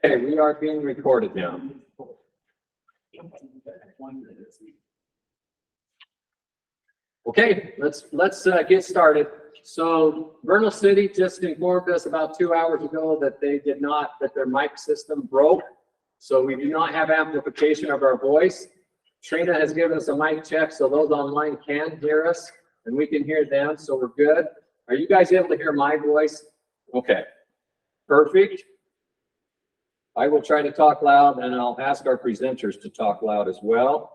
Okay, we are being recorded now. Okay, let's get started. So Vernal City just informed us about 2 hours ago that that their mic system broke. So we do not have amplification of our voice. Trina has given us a mic check, so those online can hear us and we can hear them, so we're good. Are you guys able to hear my voice? Okay, perfect. I will try to talk loud, and I'll ask our presenters to talk loud as well.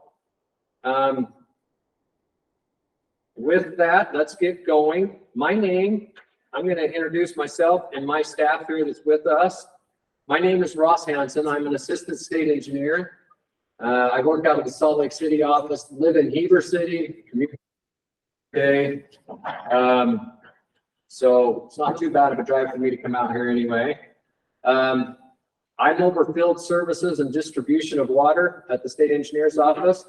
With that, let's get going. My name, I'm going to introduce myself and my staff here that's with us. My name is Ross Hansen. I'm an assistant state engineer. I work out of the Salt Lake City office, live in Heber City. Okay. So it's not too bad of a drive for me to come out here anyway. I'm over field services and distribution of water at the state engineer's office.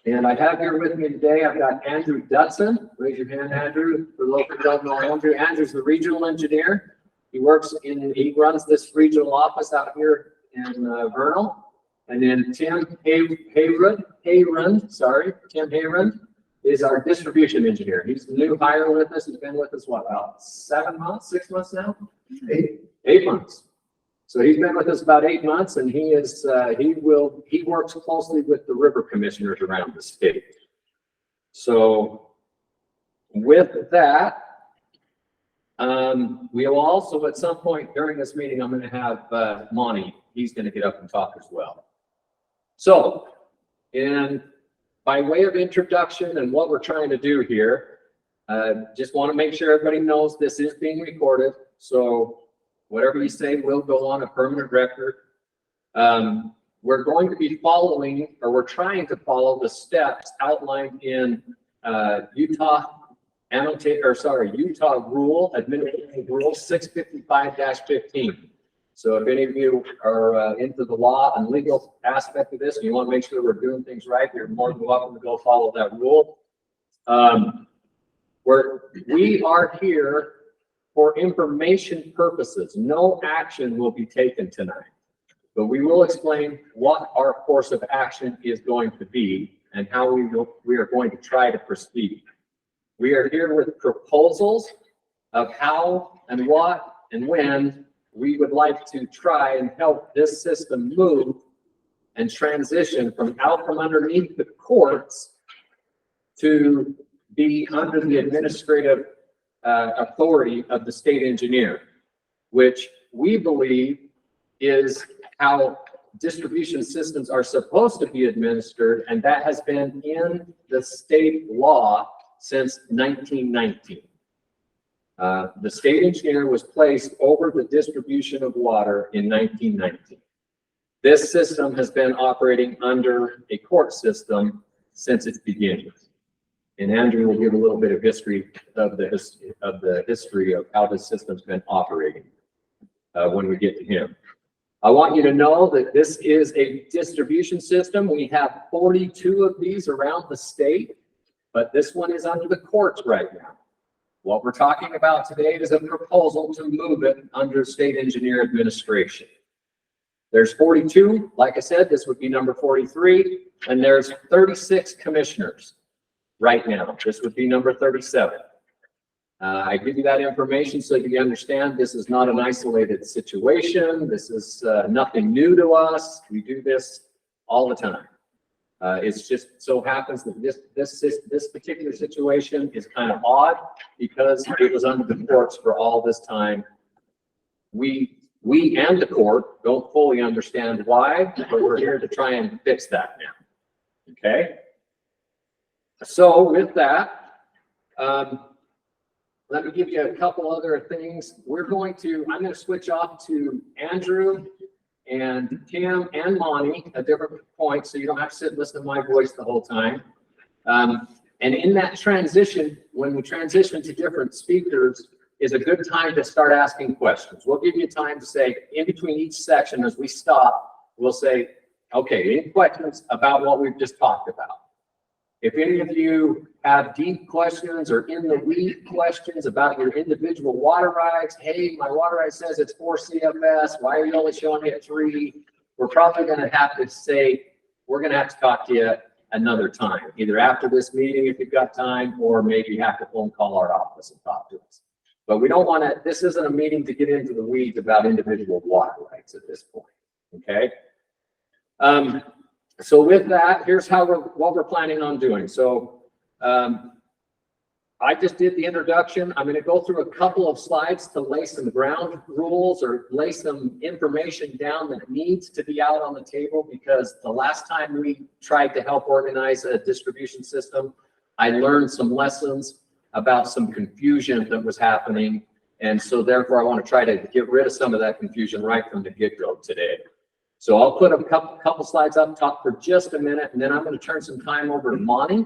And I have here with me today, I've got Andrew Dutson. Raise your hand, Andrew, for those who don't know Andrew. Andrew's the regional engineer. He runs this regional office out here in Vernal. And then Tim Hayrund is our distribution engineer. He's the new hire with us. He's been with us, what, about 7 months, 6 months now? 8 months. So he's been with us about 8 months, and he works closely with the river commissioners around the state. So with that, we will also at some point during this meeting, I'm going to have Monty. He's going to get up and talk as well. So, by way of introduction and what we're trying to do here, just want to make sure everybody knows this is being recorded. So whatever you say will go on a permanent record. We're going to be following, or we're trying to follow the steps outlined in Utah Rule Administrative Rule 655-15. So if any of you are into the law and legal aspect of this, and you want to make sure we're doing things right, you're more than welcome to go follow that rule. We are here for information purposes. No action will be taken tonight, but we will explain what our course of action is going to be and how we are going to try to proceed. We are here with proposals of how and what and when we would like to try and help this system move and transition from out from underneath the courts to be under the administrative authority of the state engineer, which we believe is how distribution systems are supposed to be administered, and that has been in the state law since 1919. The state engineer was placed over the distribution of water in 1919. This system has been operating under a court system since its beginning. And Andrew will give a little bit of history of the history of how this system's been operating when we get to him. I want you to know that this is a distribution system. We have 42 of these around the state, but this one is under the courts right now. What we're talking about today is a proposal to move it under state engineer administration. There's 42, like I said, this would be number 43, and there's 36 commissioners right now. This would be number 37. I give you that information so you understand this is not an isolated situation. This is nothing new to us. We do this all the time. It's just so happens that this particular situation is kind of odd because it was under the courts for all this time. We and the court don't fully understand why, but we're here to try and fix that now. Okay. So with that, let me give you a couple other things. I'm going to switch off to Andrew and Tim and Monty at different points, so you don't have to sit and listen to my voice the whole time. And in that transition, when we transition to different speakers, is a good time to start asking questions. We'll give you time to say, in between each section as we stop, we'll say, okay, any questions about what we've just talked about? If any of you have deep questions or in the weed questions about your individual water rights, hey, my water right says it's 4 CFS, why are you only showing me at 3? We're probably going to have to say, we're going to have to talk to you another time, either after this meeting if you've got time, or maybe have to phone call our office and talk to us. But we don't want to, this isn't a meeting to get into the weeds about individual water rights at this point, okay? So with that, here's what we're planning on doing. So I just did the introduction. I'm going to go through a couple of slides to lay some ground rules or lay some information down that needs to be out on the table, because the last time we tried to help organize a distribution system, I learned some lessons about some confusion that was happening. And so therefore I want to try to get rid of some of that confusion right from the get-go today. So I'll put a couple slides up top for just a minute, and then I'm going to turn some time over to Monty.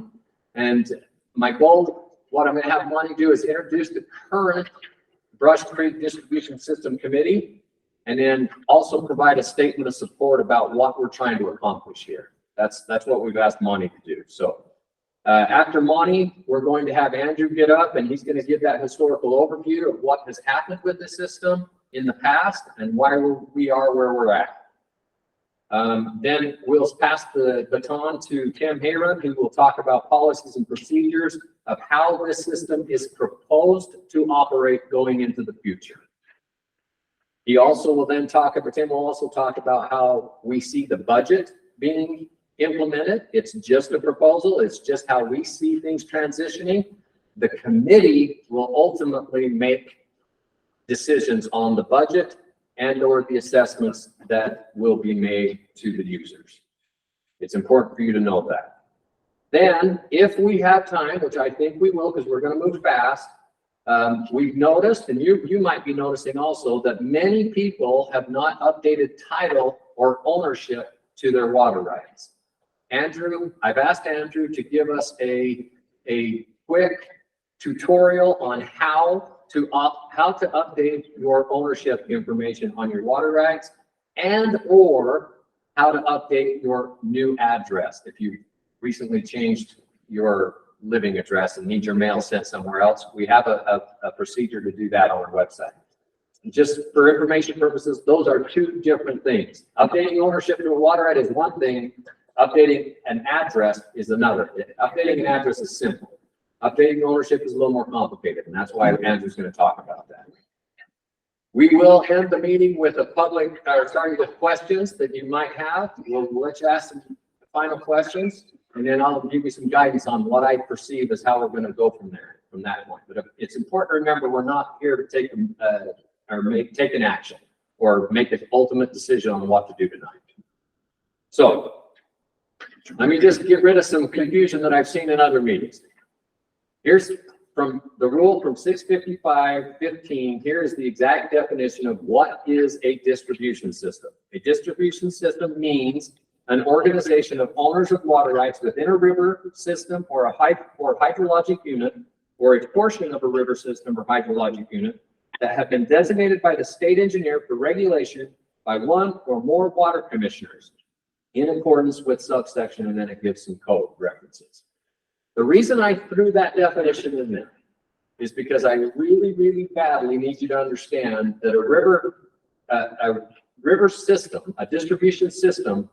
And my goal, what I'm going to have Monty do, is introduce the current Brush Creek Distribution System Committee, and then also provide a statement of support about what we're trying to accomplish here. That's what we've asked Monty to do. So after Monty, we're going to have Andrew get up, and he's going to give that historical overview of what has happened with the system in the past and why we are where we're at. Then we'll pass the baton to Tim Hayron, who will talk about policies and procedures of how this system is proposed to operate going into the future. He also will then Tim will also talk about how we see the budget being implemented. It's just a proposal. It's just how we see things transitioning. The committee will ultimately make decisions on the budget and or the assessments that will be made to the users. It's important for you to know that. Then, if we have time, which I think we will, because we're going to move fast, we've noticed, and you might be noticing also, that many people have not updated title or ownership to their water rights. Andrew, I've asked Andrew to give us a quick tutorial on how to update your ownership information on your water rights, and or how to update your new address if you recently changed your living address and need your mail sent somewhere else. We have a procedure to do that on our website. Just for information purposes, those are two different things. Updating ownership to a water right is one thing. Updating an address is another. Updating an address is simple. Updating ownership is a little more complicated, and that's why Andrew's going to talk about that. We will end the meeting with with questions that you might have. We'll let you ask some final questions, and then I'll give you some guidance on what I perceive as how we're going to go from that point. But it's important to remember we're not here to take an action or make the ultimate decision on what to do tonight. So let me just get rid of some confusion that I've seen in other meetings. Here's from the rule from 655-15. Here's the exact definition of what is a distribution system. A distribution system means an organization of owners of water rights within a river system or a hydrologic unit, or a portion of a river system or hydrologic unit, that have been designated by the state engineer for regulation by one or more water commissioners in accordance with subsection, and then it gives some code references. The reason I threw that definition in there is because I really, really badly need you to understand that a river system, a distribution system,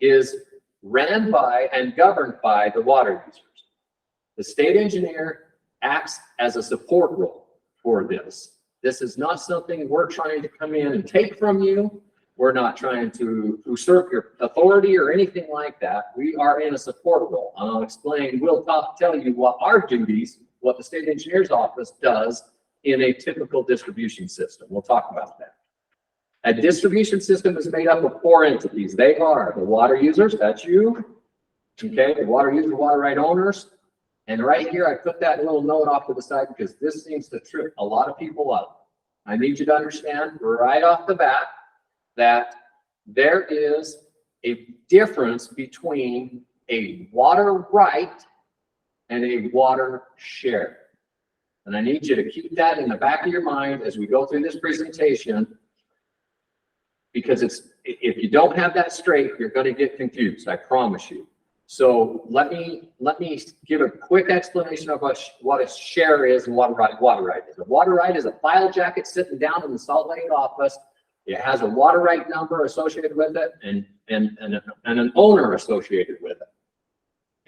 is ran by and governed by the water users. The state engineer acts as a support role for this. This is not something we're trying to come in and take from you. We're not trying to usurp your authority or anything like that. We are in a support role. I'll explain, tell you what our duties, what the state engineer's office does in a typical distribution system. We'll talk about that. A distribution system is made up of 4 entities. They are the water users, that's you, okay, the water users, water right owners. And right here, I put that little note off to the side because this seems to trip a lot of people up. I need you to understand right off the bat that there is a difference between a water right and a water share. And I need you to keep that in the back of your mind as we go through this presentation, because if you don't have that straight, you're going to get confused, I promise you. So let me give a quick explanation of what a share is and what a water right is. A water right is a file jacket sitting down in the Salt Lake office. It has a water right number associated with it and an owner associated with it.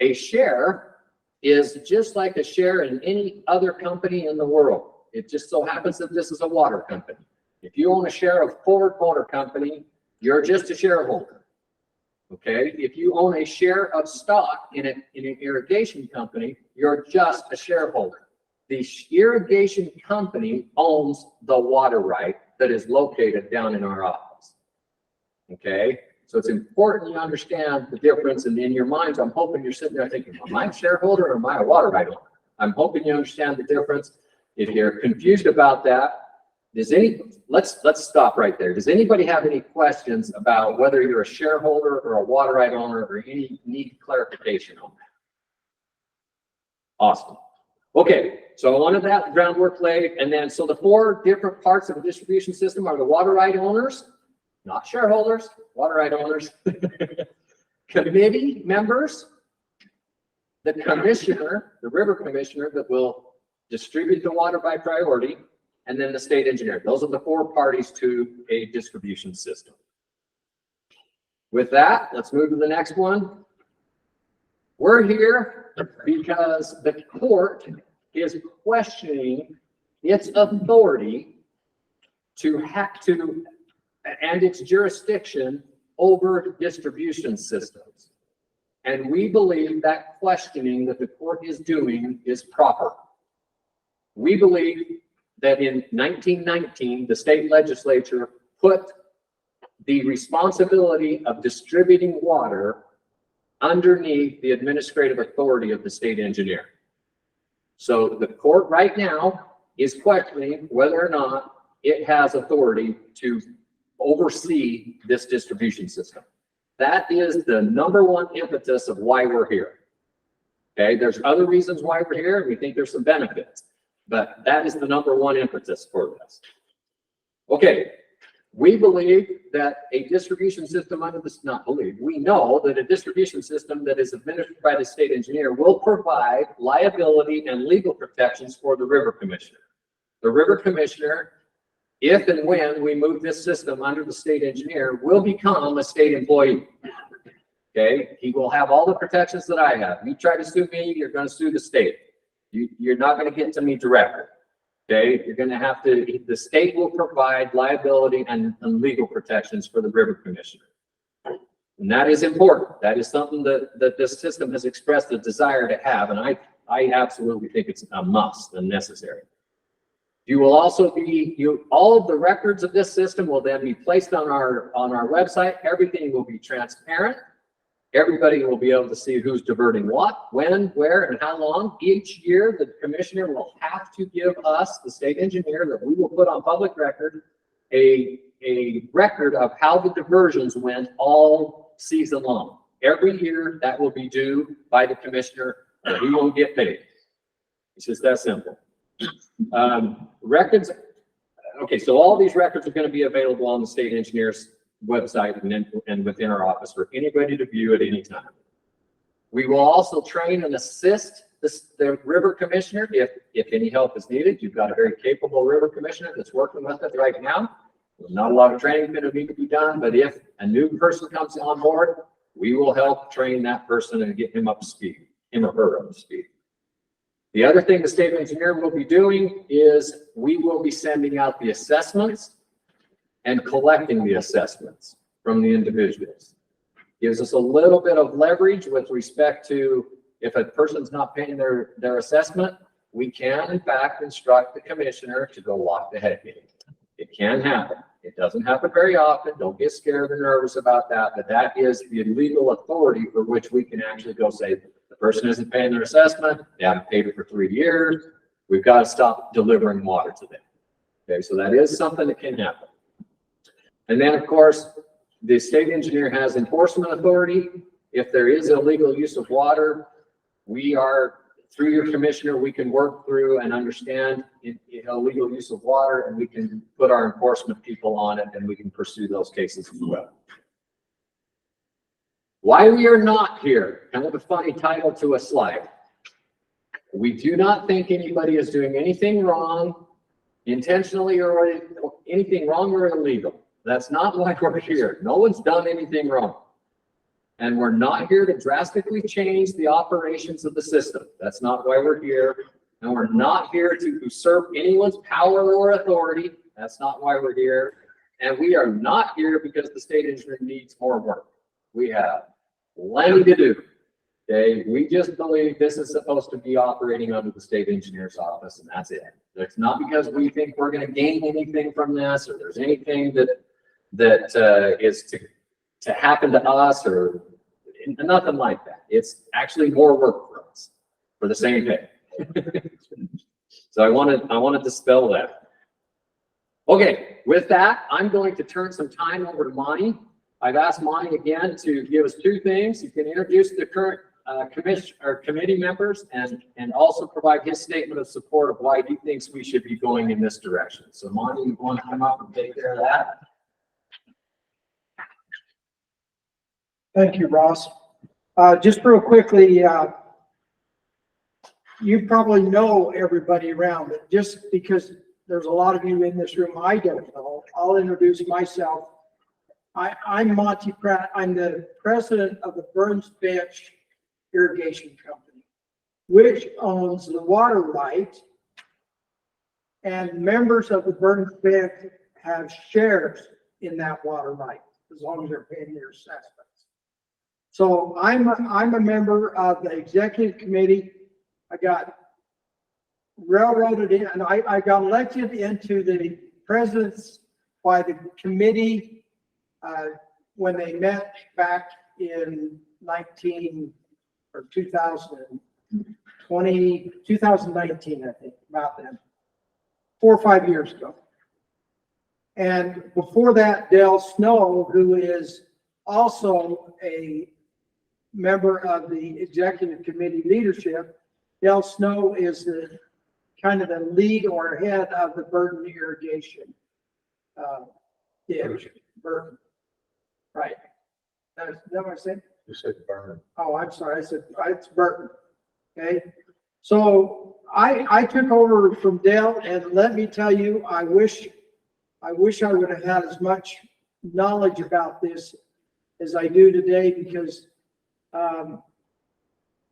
A share is just like a share in any other company in the world. It just so happens that this is a water company. If you own a share of Ford Motor Company, you're just a shareholder. Okay, if you own a share of stock in an irrigation company, you're just a shareholder. The irrigation company owns the water right that is located down in our office. Okay, so it's important you understand the difference. And in your minds, I'm hoping you're sitting there thinking, am I a shareholder or am I a water right owner? I'm hoping you understand the difference. If you're confused about that, let's stop right there. Does anybody have any questions about whether you're a shareholder or a water right owner or any need clarification on that? Awesome. Okay, so I wanted that groundwork laid, and then so the 4 different parts of the distribution system are the water right owners, not shareholders, water right owners, committee members, the commissioner, the river commissioner that will distribute the water by priority, and then the state engineer. Those are the 4 parties to a distribution system. With that, let's move to the next one. We're here because the court is questioning its authority and its jurisdiction over distribution systems. And we believe that questioning that the court is doing is proper. We believe that in 1919, the state legislature put the responsibility of distributing water underneath the administrative authority of the state engineer. So the court right now is questioning whether or not it has authority to oversee this distribution system. That is the #1 impetus of why we're here. Okay, there's other reasons why we're here, and we think there's some benefits, but that is the #1 impetus for this. Okay, we believe that a distribution system under this, we know that a distribution system that is administered by the state engineer will provide liability and legal protections for the river commissioner. The river commissioner, if and when we move this system under the state engineer, will become a state employee. Okay, he will have all the protections that I have. You try to sue me, you're going to sue the state. You're not going to get to me directly. Okay, you're going to have to, the state will provide liability and legal protections for the river commissioner. And that is important. That is something that this system has expressed a desire to have. And I absolutely think it's a must and necessary. You will also be, all of the records of this system will then be placed on our website. Everything will be transparent. Everybody will be able to see who's diverting what, when, where, and how long. Each year, the commissioner will have to give us, the state engineer, that we will put on public record, a record of how the diversions went all season long. Every year, that will be due by the commissioner, and we won't get paid. It's just that simple. Records. Okay, so all these records are going to be available on the state engineer's website and within our office for anybody to view at any time. We will also train and assist the river commissioner if any help is needed. You've got a very capable river commissioner that's working with us right now. Not a lot of training going to need to be done, but if a new person comes on board, we will help train that person and get him up to speed, him or her up to speed. The other thing the state engineer will be doing is we will be sending out the assessments and collecting the assessments from the individuals. Gives us a little bit of leverage with respect to if a person's not paying their assessment, we can in fact instruct the commissioner to go lock the head gate. It can happen. It doesn't happen very often. Don't get scared or nervous about that, but that is the legal authority for which we can actually go say the person isn't paying their assessment, they haven't paid it for 3 years, we've got to stop delivering water to them. Okay, so that is something that can happen. And then, of course, the state engineer has enforcement authority. If there is illegal use of water, we are, through your commissioner, we can work through and understand illegal use of water, and we can put our enforcement people on it, and we can pursue those cases as well. Why we are not here, kind of a funny title to a slide. We do not think anybody is doing anything wrong, intentionally or anything wrong or illegal. That's not why we're here. No one's done anything wrong. And we're not here to drastically change the operations of the system. That's not why we're here. And we're not here to usurp anyone's power or authority. That's not why we're here. And we are not here because the state engineer needs more work. We have plenty to do. Okay, we just believe this is supposed to be operating under the state engineer's office, and that's it. It's not because we think we're going to gain anything from this, or there's anything that is to happen to us, or nothing like that. It's actually more work for us for the same pay. So I want to dispel that. Okay, with that, I'm going to turn some time over to Monty. I've asked Monty again to give us two things. You can introduce the current committee members and also provide his statement of support of why he thinks we should be going in this direction. So Monty, you want to come up and take care of that? Thank you, Ross. Just real quickly, you probably know everybody around, but just because there's a lot of you in this room I don't know, I'll introduce myself. I'm Monty Pratt. I'm the president of the Burns Bench Irrigation Company, which owns the water right, and members of the Burns Bench have shares in that water right as long as they're paying their assessments. So I'm a member of the executive committee. I got railroaded in, and I got elected into the presidents by the committee when they met back in 2019, I think, about then, 4 or 5 years ago. And before that, Dale Snow, who is also a member of the executive committee leadership, Dale Snow is the kind of the lead or head of the burden irrigation. Burden. Right. Is that what I said? You said burn. Oh, I'm sorry. I said it's Burton. Okay. So I took over from Dale, and let me tell you, I wish I would have had as much knowledge about this as I do today, because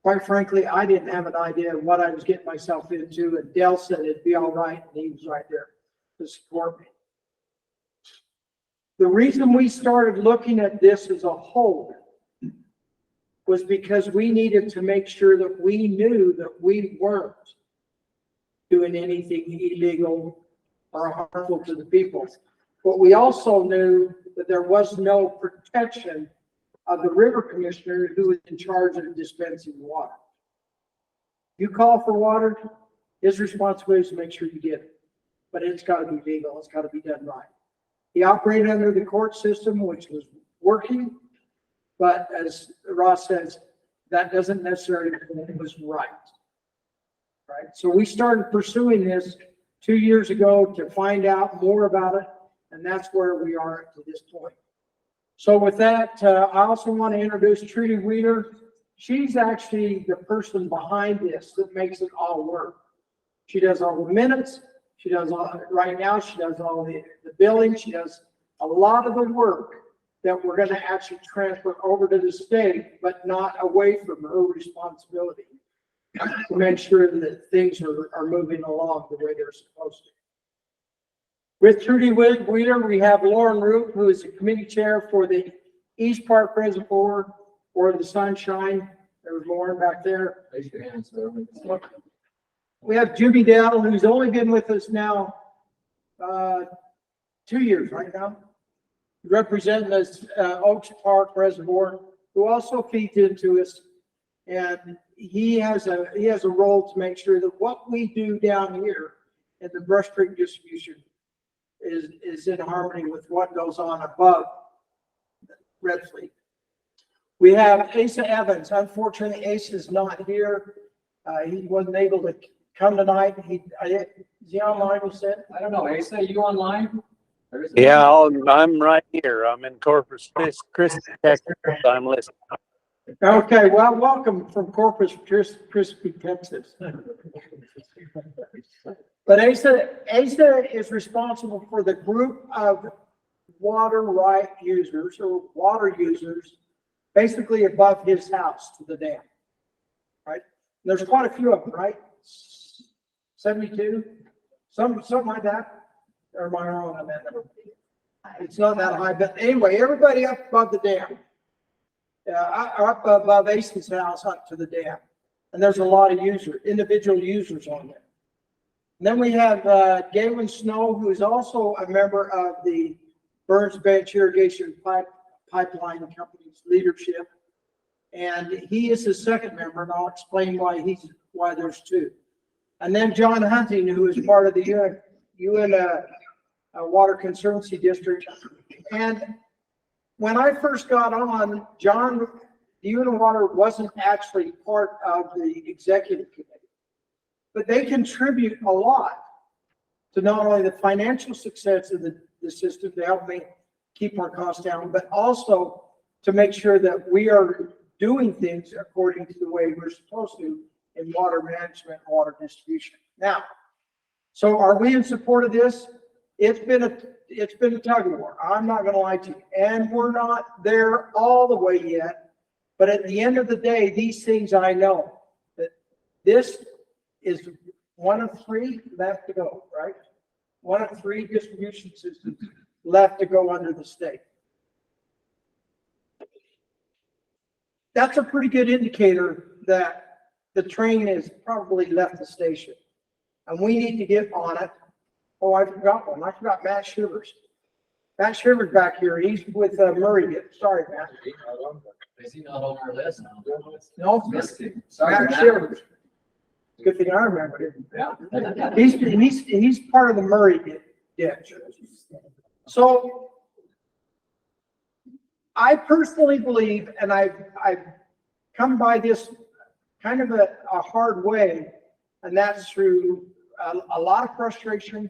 quite frankly, I didn't have an idea of what I was getting myself into, and Dale said it'd be all right, and he was right there to support me. The reason we started looking at this as a whole was because we needed to make sure that we knew that we weren't doing anything illegal or harmful to the people. But we also knew that there was no protection of the river commissioner who was in charge of dispensing water. You call for water, his responsibility is to make sure you get it. But it's got to be legal, it's got to be done right. He operated under the court system, which was working, but as Ross says, that doesn't necessarily mean it was right. Right? So we started pursuing this 2 years ago to find out more about it, and that's where we are to this point. So with that, I also want to introduce Trudy Wheeler. She's actually the person behind this that makes it all work. She does all the minutes. She does all, right now, she does all the billing. She does a lot of the work that we're going to actually transfer over to the state, but not away from her responsibility to make sure that things are moving along the way they're supposed to. With Trudy Wheeler, we have Lauren Root, who is the committee chair for the East Park Reservoir or the Sunshine. There's Lauren back there. Raise your hands, sir. We have Juby Dowd, who's only been with us now 2 years right now, representing us Oaks Park Reservoir, who also feeds into us, and he has a role to make sure that what we do down here in the brush creek distribution is in harmony with what goes on above Red Fleet. We have Asa Evans. Unfortunately, Asa is not here. He wasn't able to come tonight. Is he online, you said? I don't know. Asa, you online? There is- Yeah, I'm right here. I'm in Corpus Christi, Texas. I'm listening. Okay, well, welcome from Corpus Christi, Texas. But ASA is responsible for the group of water right users or water users, basically above his house to the dam, right? There's quite a few of them, right? 72, something like that. Or am I wrong on that number? It's not that high, but anyway, everybody up above the dam. Up above Asa's house up to the dam. And there's a lot of individual users on there. And then we have Galen Snow, who is also a member of the Burns Bench Irrigation Pipeline Company's leadership. And he is the second member, and I'll explain why there's two. And then John Hunting, who is part of the UN Water Conservancy District. And when I first got on, the UN Water wasn't actually part of the executive committee, but they contribute a lot to not only the financial success of the system to help me keep our costs down, but also to make sure that we are doing things according to the way we're supposed to in water management and water distribution. Now, so are we in support of this? It's been a tug of war. I'm not going to lie to you. And we're not there all the way yet. But at the end of the day, these things I know that this is one of three left to go, right? One of three distribution systems left to go under the state. That's a pretty good indicator that the train has probably left the station. And we need to get on it. Oh, I forgot one. I forgot Matt Shivers. Matt Shivers back here. He's with Murray. Sorry, Matt. Is he not on our list? No, Missed him. Sorry, Matt Shivers. Good thing I remembered him. Yeah. He's part of the Murray ditch. So I personally believe, and I've come by this kind of a hard way, and that's through a lot of frustration,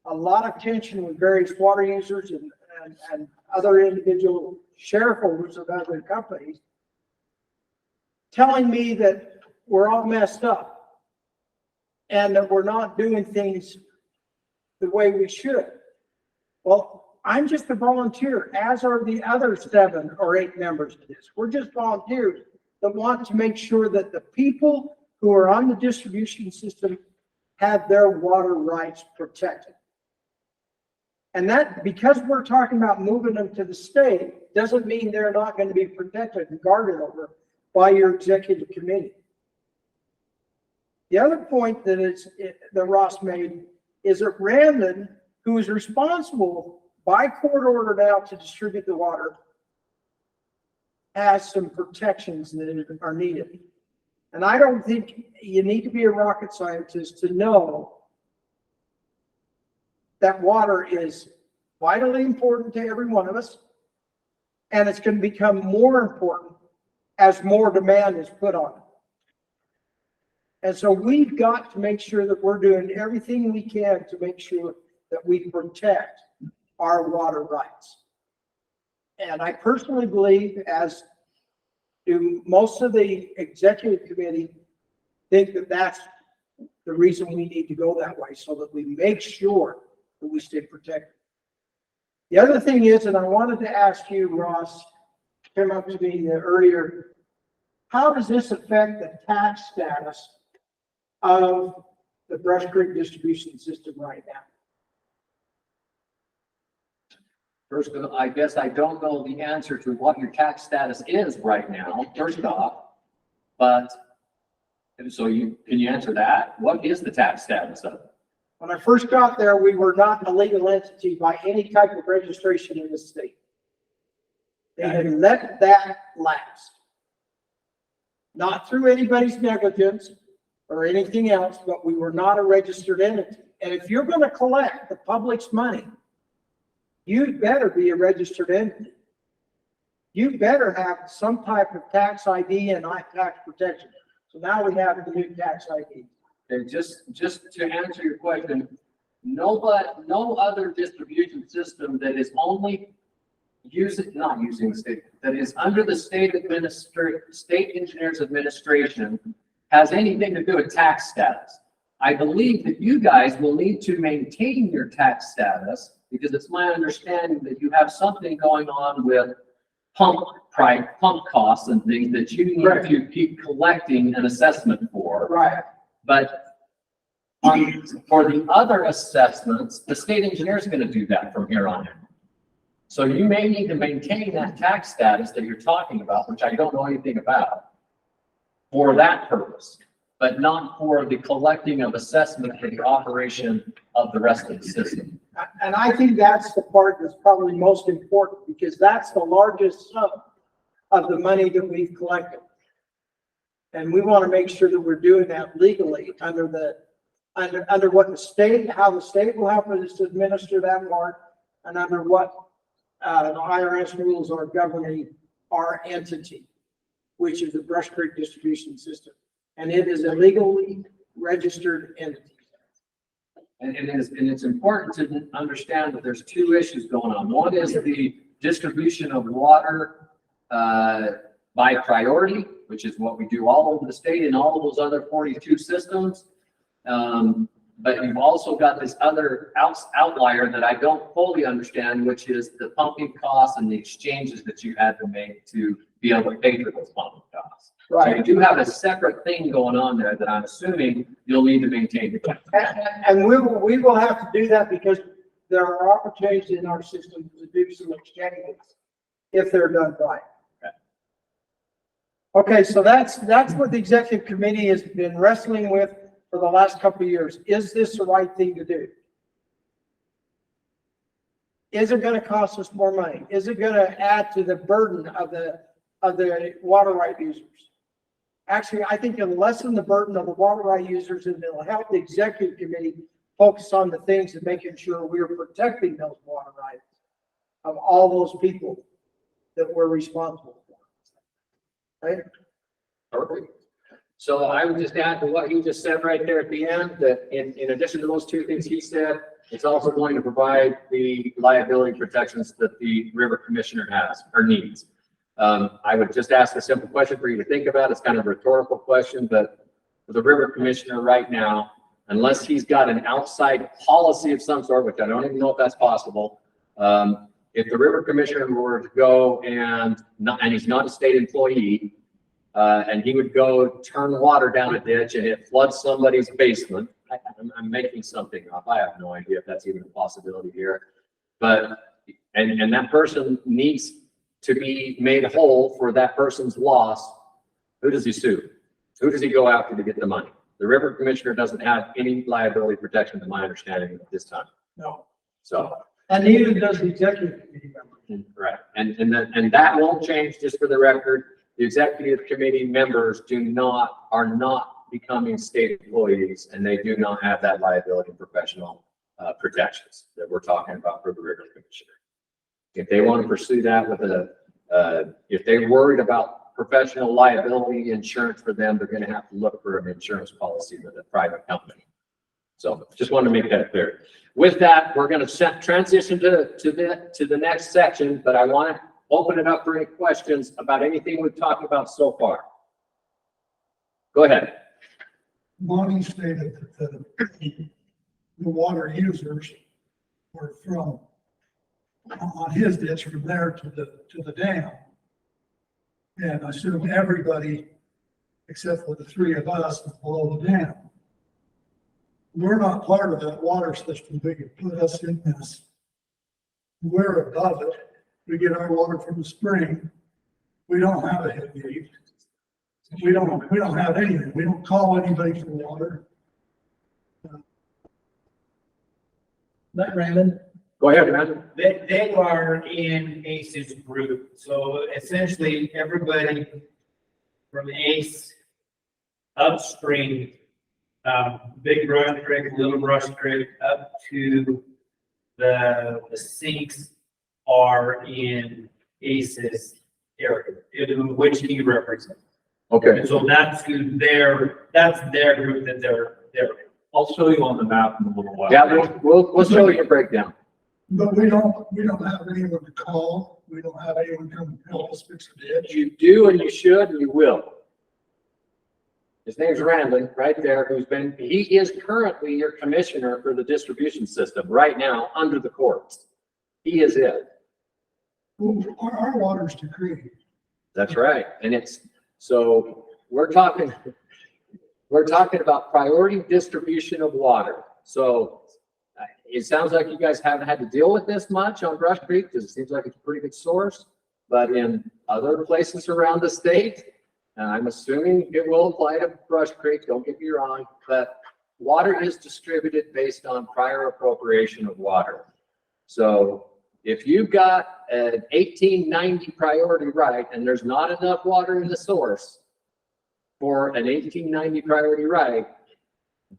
a lot of tension with various water users and other individual shareholders of other companies telling me that we're all messed up and that we're not doing things the way we should. Well, I'm just a volunteer, as are the other 7 or 8 members of this. We're just volunteers that want to make sure that the people who are on the distribution system have their water rights protected. And that, because we're talking about moving them to the state, doesn't mean they're not going to be protected and guarded over by your executive committee. The other point that Ross made is that Randon, who is responsible by court order now to distribute the water, has some protections that are needed. And I don't think you need to be a rocket scientist to know that water is vitally important to every one of us, and it's going to become more important as more demand is put on it. And so we've got to make sure that we're doing everything we can to make sure that we protect our water rights. And I personally believe, as do most of the executive committee, think that that's the reason we need to go that way, so that we make sure that we stay protected. The other thing is, and I wanted to ask you, Ross, came up to me earlier, how does this affect the tax status of the Brush Creek distribution system right now? First, I guess I don't know the answer to what your tax status is right now, first off. But, and so can you answer that? What is the tax status of it? When I first got there, we were not a legal entity by any type of registration in the state. They had let that lapse. Not through anybody's negligence or anything else, but we were not a registered entity. And if you're going to collect the public's money, you better be a registered entity. You better have some type of tax ID and tax protection. So now we have the new tax ID. And just to answer your question, no other distribution system that is only not using the state, that is under the state engineers administration has anything to do with tax status. I believe that you guys will need to maintain your tax status because it's my understanding that you have something going on with pump costs and things that you need to keep collecting an assessment for. Right. But for the other assessments, the state engineer is going to do that from here on in. So you may need to maintain that tax status that you're talking about, which I don't know anything about, for that purpose, but not for the collecting of assessment for the operation of the rest of the system. And I think that's the part that's probably most important because that's the largest sum of the money that we've collected. And we want to make sure that we're doing that legally under what the state, how the state will help us to administer that mark and under what the IRS rules are governing our entity, which is the Brush Creek Distribution System. And it is a legally registered entity. And it's important to understand that there's two issues going on. One is the distribution of water by priority, which is what we do all over the state in all of those other 42 systems. But you've also got this other outlier that I don't fully understand, which is the pumping costs and the exchanges that you had to make to be able to pay for those pumping costs. Right. So you do have a separate thing going on there that I'm assuming you'll need to maintain. And we will have to do that because there are opportunities in our system to do some exchanges if they're done right. Okay, so that's what the executive committee has been wrestling with for the last couple of years. Is this the right thing to do? Is it going to cost us more money? Is it going to add to the burden of the water right users? Actually, I think it'll lessen the burden of the water right users and it'll help the executive committee focus on the things and making sure we're protecting those water rights of all those people that we're responsible for. Right? Perfect. So I would just add to what you just said right there at the end, that in addition to those two things he said, it's also going to provide the liability protections that the river commissioner has or needs. I would just ask a simple question for you to think about. It's kind of a rhetorical question, but for the river commissioner right now, unless he's got an outside policy of some sort, which I don't even know if that's possible, if the river commissioner were to go and he's not a state employee, and he would go turn water down a ditch and it floods somebody's basement. I'm making something up. I have no idea if that's even a possibility here. But, and that person needs to be made whole for that person's loss. Who does he sue? Who does he go after to get the money? The river commissioner doesn't have any liability protection, to my understanding, at this time. No. So. And neither does the executive committee member. Right. And that won't change, just for the record. The executive committee members are not becoming state employees, and they do not have that liability and professional protections that we're talking about for the river commissioner. If they want to pursue that with if they're worried about professional liability insurance for them, they're going to have to look for an insurance policy with a private company. So just wanted to make that clear. With that, we're going to transition to the next section, but I want to open it up for any questions about anything we've talked about so far. Go ahead. Monty stated that the water users were from on his ditch from there to the dam. And I assume everybody except for the three of us is below the dam. We're not part of that water system. They could put us in this. We're above it. We get our water from the spring. We don't have a head gate. We don't have anything. We don't call anybody for water. That Raymond? Go ahead, man. They are in ACE's group. So essentially everybody from ACE upstream, Big Brush Creek, Little Brush Creek, up to the sinks are in ACE's area, which he represents. Okay. And so that's their group that they're in. I'll show you on the map in a little while. Yeah, we'll show you a breakdown. But we don't have anyone to call. We don't have anyone come help us fix the ditch. You do and you should and you will. His name's Randall, right there, he is currently your commissioner for the distribution system right now under the courts. He is it. Well, our water's decreed. That's right. And so we're talking about priority distribution of water. So it sounds like you guys haven't had to deal with this much on Brush Creek because it seems like it's a pretty good source. But in other places around the state, I'm assuming it will apply to Brush Creek, don't get me wrong, but water is distributed based on prior appropriation of water. So if you've got an 1890 priority right and there's not enough water in the source for an 1890 priority right,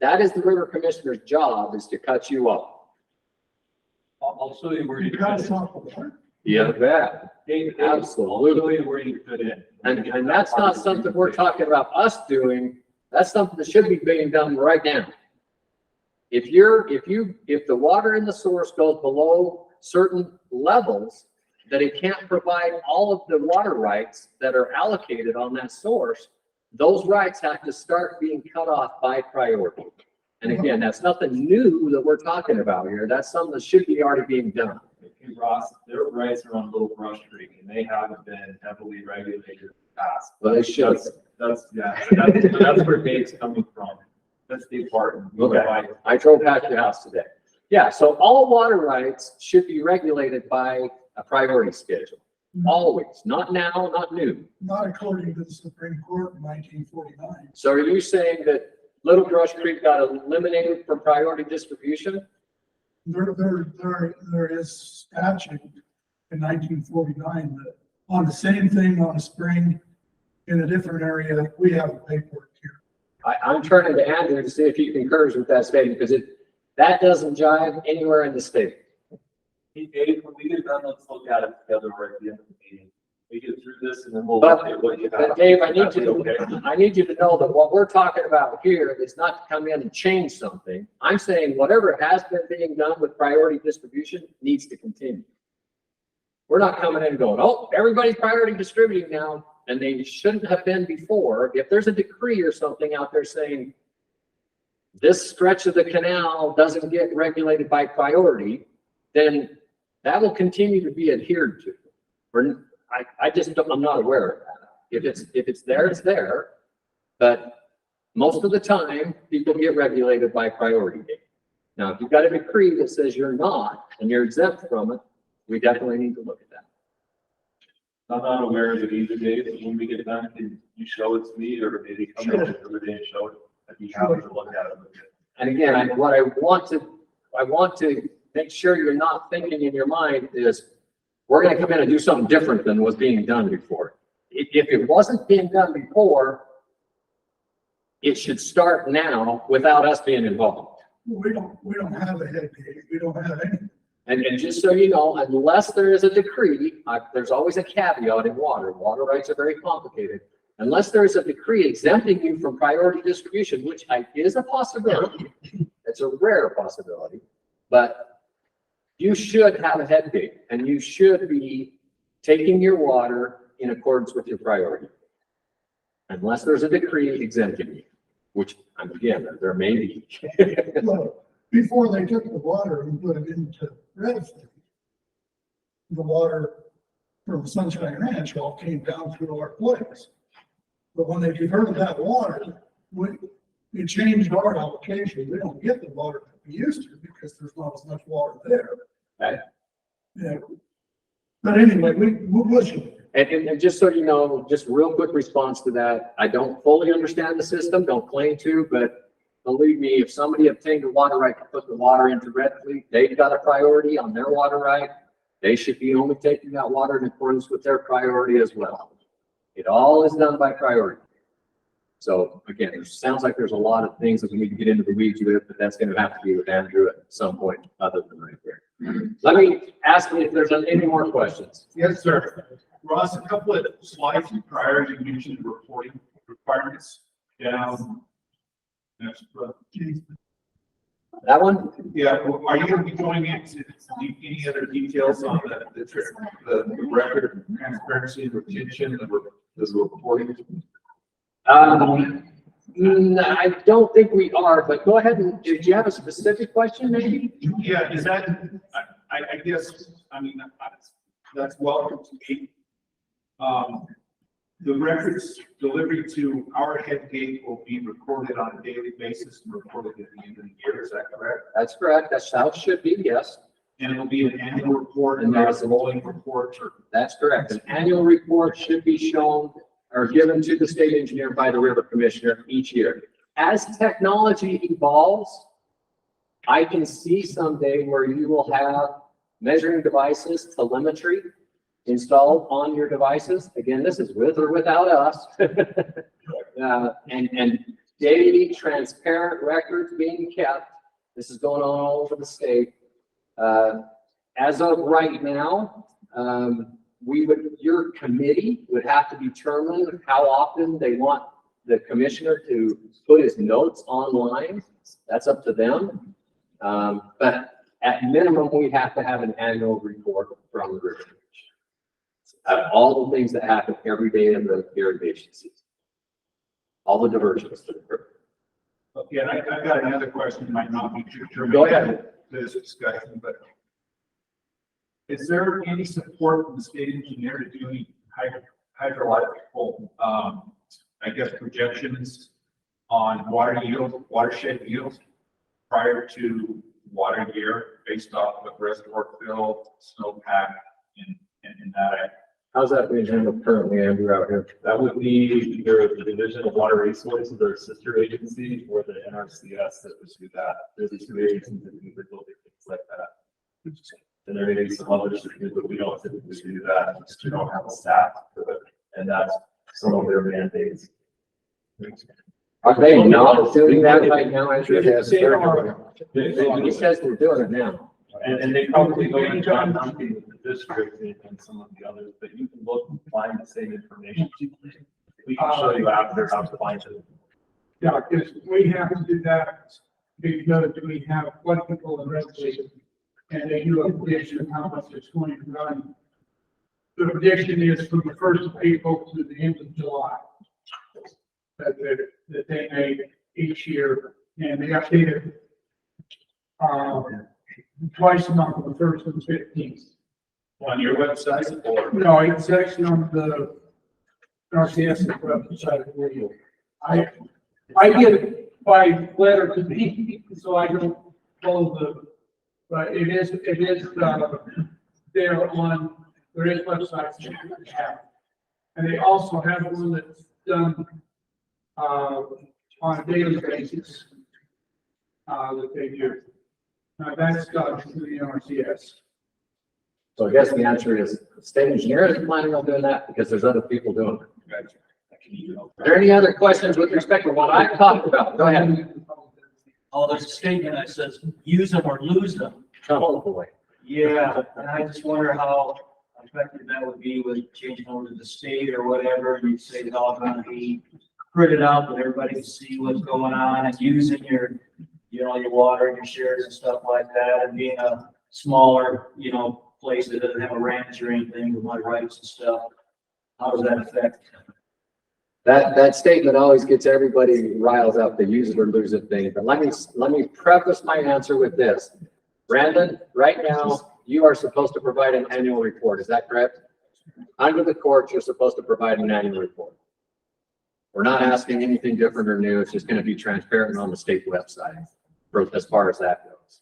that is the river commissioner's job, is to cut you off. I'll show you where you Cut fit us in. off the water. Yeah, that. Dave, Absolutely. I'll show you where you fit in. And that's not something we're talking about us doing. That's something that should be being done right now. If the water in the source goes below certain levels, that it can't provide all of the water rights that are allocated on that source, those rights have to start being cut off by priority. And again, that's nothing new that we're talking about here. That's something that should be already being done. Hey, Ross, their rights are on Little Brush Creek and they haven't been heavily regulated in the past. But they should. That's where Dave's coming from. That's the part. Okay. I drove past your house today. Yeah, so all water rights should be regulated by a priority schedule. Always, not now, not new. Not according to the Supreme Court in 1949. So are you saying that Little Brush Creek got eliminated from priority distribution? There is statute in 1949 that on the same thing on a spring in a different area, we have the paperwork here. I'm turning to Andrew to see if he concurs with that statement, because that doesn't jive anywhere in the state. Hey, Dave, when we get done, let's look at it together right at the end of the meeting. We get through this and then we'll look at what you have. But Dave, I need That's okay. you to know that what we're talking about here is not to come in and change something. I'm saying whatever has been being done with priority distribution needs to continue. We're not coming in and going, oh, everybody's priority distributing now, and they shouldn't have been before. If there's a decree or something out there saying this stretch of the canal doesn't get regulated by priority, then that will continue to be adhered to. I'm not aware of that. If it's there, it's there. But most of the time, people get regulated by priority date. Now, if you've got a decree that says you're not, and you're exempt from it, we definitely need to look at that. I'm not aware of it either, Dave, but when we get done, can you show it to me or maybe come in every day and show it? I'd be happy to look at it. And again, I want to make sure you're not thinking in your mind is, we're going to come in and do something different than was being done before. If it wasn't being done before, it should start now without us being involved. We don't have a head date. We don't have anything. And just so you know, unless there is a decree, there's always a caveat in water. Water rights are very complicated. Unless there is a decree exempting you from priority distribution, which is a possibility. It's a rare possibility, but you should have a head date and you should be taking your water in accordance with your priority. Unless there's a decree exempting you, which again, there may be. Well, before they took the water and put it into Redford, the water from Sunshine Ranch all came down through our place. But when they diverted that water, we changed our allocation. We don't get the water that we used to because there's not as much water there. Okay. Yeah. But anyway, we're pushing. And just so you know, just real quick response to that, I don't fully understand the system, don't claim to, but believe me, if somebody obtained a water right to put the water into Red Fleet, they've got a priority on their water right. They should be only taking that water in accordance with their priority as well. It all is done by priority. So again, it sounds like there's a lot of things that we need to get into the weeds with, but that's going to have to be with Andrew at some point other than right there. Let me ask you if there's any more questions. Yes, sir. Ross, a couple of slides prior, you mentioned reporting requirements down. Next, That one? Yeah, are you gonna be going into any other details on the record of transparency and retention of the reporting? I don't think we are, but go ahead and, did you have a specific question maybe? Yeah, is that, I guess, I mean, that's welcome to me. The records delivery to our head gate will be recorded on a daily basis and reported at the end of the year, is that correct? That's correct. That's how it should be, yes. And it'll be an annual report and there's a rolling report or. That's correct. An annual report should be shown or given to the state engineer by the river commissioner each year. As technology evolves, I can see someday where you will have measuring devices, telemetry installed on your devices. Again, this is with or without us. And daily transparent records being kept. This is going on all over the state. As of right now, your committee would have to determine how often they want the commissioner to put his notes online. That's up to them. But at minimum, we have to have an annual report from the river commission of all the things that happen every day in the irrigation season. All the diversions to the river. Okay, and I've got another question, might not be too. Go ahead. This discussion, but is there any support from the state engineer to do any hydrological, I guess, projections on water yield, watershed yields prior to water year based off of reservoir fill, snowpack, and that? How's that being handled currently, Andrew, out here? That would be either the Division of Water Resources or sister agency or the NRCS that would do that. There's the two agencies that do things like that. And there may be some others that do, but we don't typically do that because we don't have a staff for it. And that's some of their mandates. Are they not doing that right now, Andrew? Yes, they are. He says they're doing it now. And they probably go to John Duncan with the district and some of the others, but you can look and find the same information. We can show you after how to find it. Yeah, because we have to do that because we have flood control and regulation, and they do a prediction of how much it's going to run. The prediction is from the 1st of April to the end of July. That they make each year, and they update it twice a month, on the 1st and 15th. On your website or? No, it's actually on the RCS website. I get it by letter to me, so I don't follow but it is there on, there is websites that you can have. And they also have one that's done on a daily basis that they do. That's got to the NRCS. So I guess the answer is the state engineer is planning on doing that because there's other people doing it. Are there any other questions with respect to what I talked about? Go ahead. Oh, there's a statement that says use them or lose them. Oh, boy. Yeah, and I just wonder how effective that would be with changing over to the state or whatever. And you say it's all gonna be printed out, but everybody can see what's going on and using your, your water and your shares and stuff like that. And being a smaller, place that doesn't have a ranch or anything with my rights and stuff. How does that affect? That statement always gets everybody riled up, the use it or lose it thing. But let me preface my answer with this. Brandon, right now, you are supposed to provide an annual report. Is that correct? Under the court, you're supposed to provide an annual report. We're not asking anything different or new. It's just going to be transparent on the state website for as far as that goes.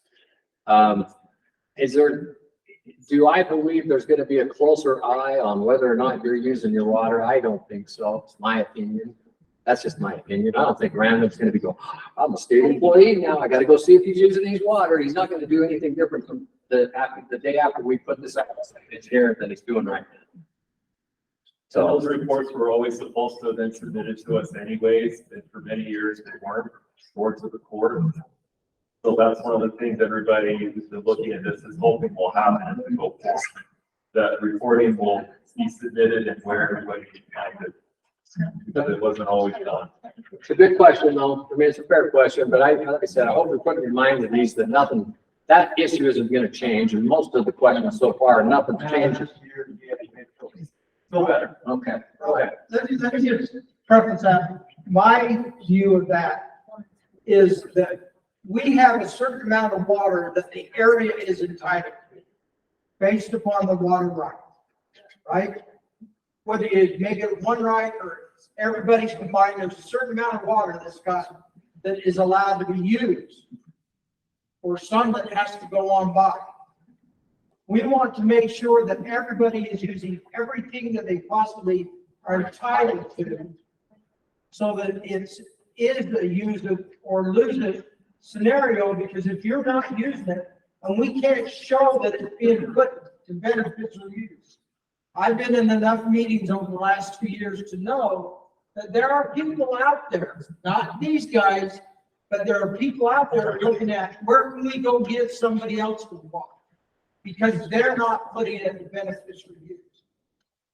Do I believe there's going to be a closer eye on whether or not you're using your water? I don't think so. It's my opinion. That's just my opinion. I don't think Randall's going to be going, I'm a state employee now. I got to go see if he's using his water. He's not going to do anything different from the day after we put this out. It's here than he's doing right now. So those reports were always supposed to have been submitted to us anyways, and for many years they weren't stored to the court. So that's one of the things everybody who's been looking at this is hoping will happen as we go forward. That reporting will be submitted and where everybody can find it. But it wasn't always done. It's a good question, though. I mean, it's a fair question, but like I said, I hope we put in your mind at least that nothing, that issue isn't gonna change, and most of the questions so far, nothing changes. Feel better. Okay, go ahead. Let me just preface that. My view of that is that we have a certain amount of water that the area is entitled to based upon the water right, right? Whether you make it one right or everybody's combined, there's a certain amount of water that is allowed to be used, or some that has to go on by. We want to make sure that everybody is using everything that they possibly are entitled to, so that is a use it or lose it scenario, because if you're not using it, and we can't show that it's being put to beneficial use. I've been in enough meetings over the last 2 years to know that there are people out there, not these guys, but there are people out there looking at where can we go get somebody else to water, because they're not putting it to beneficial use.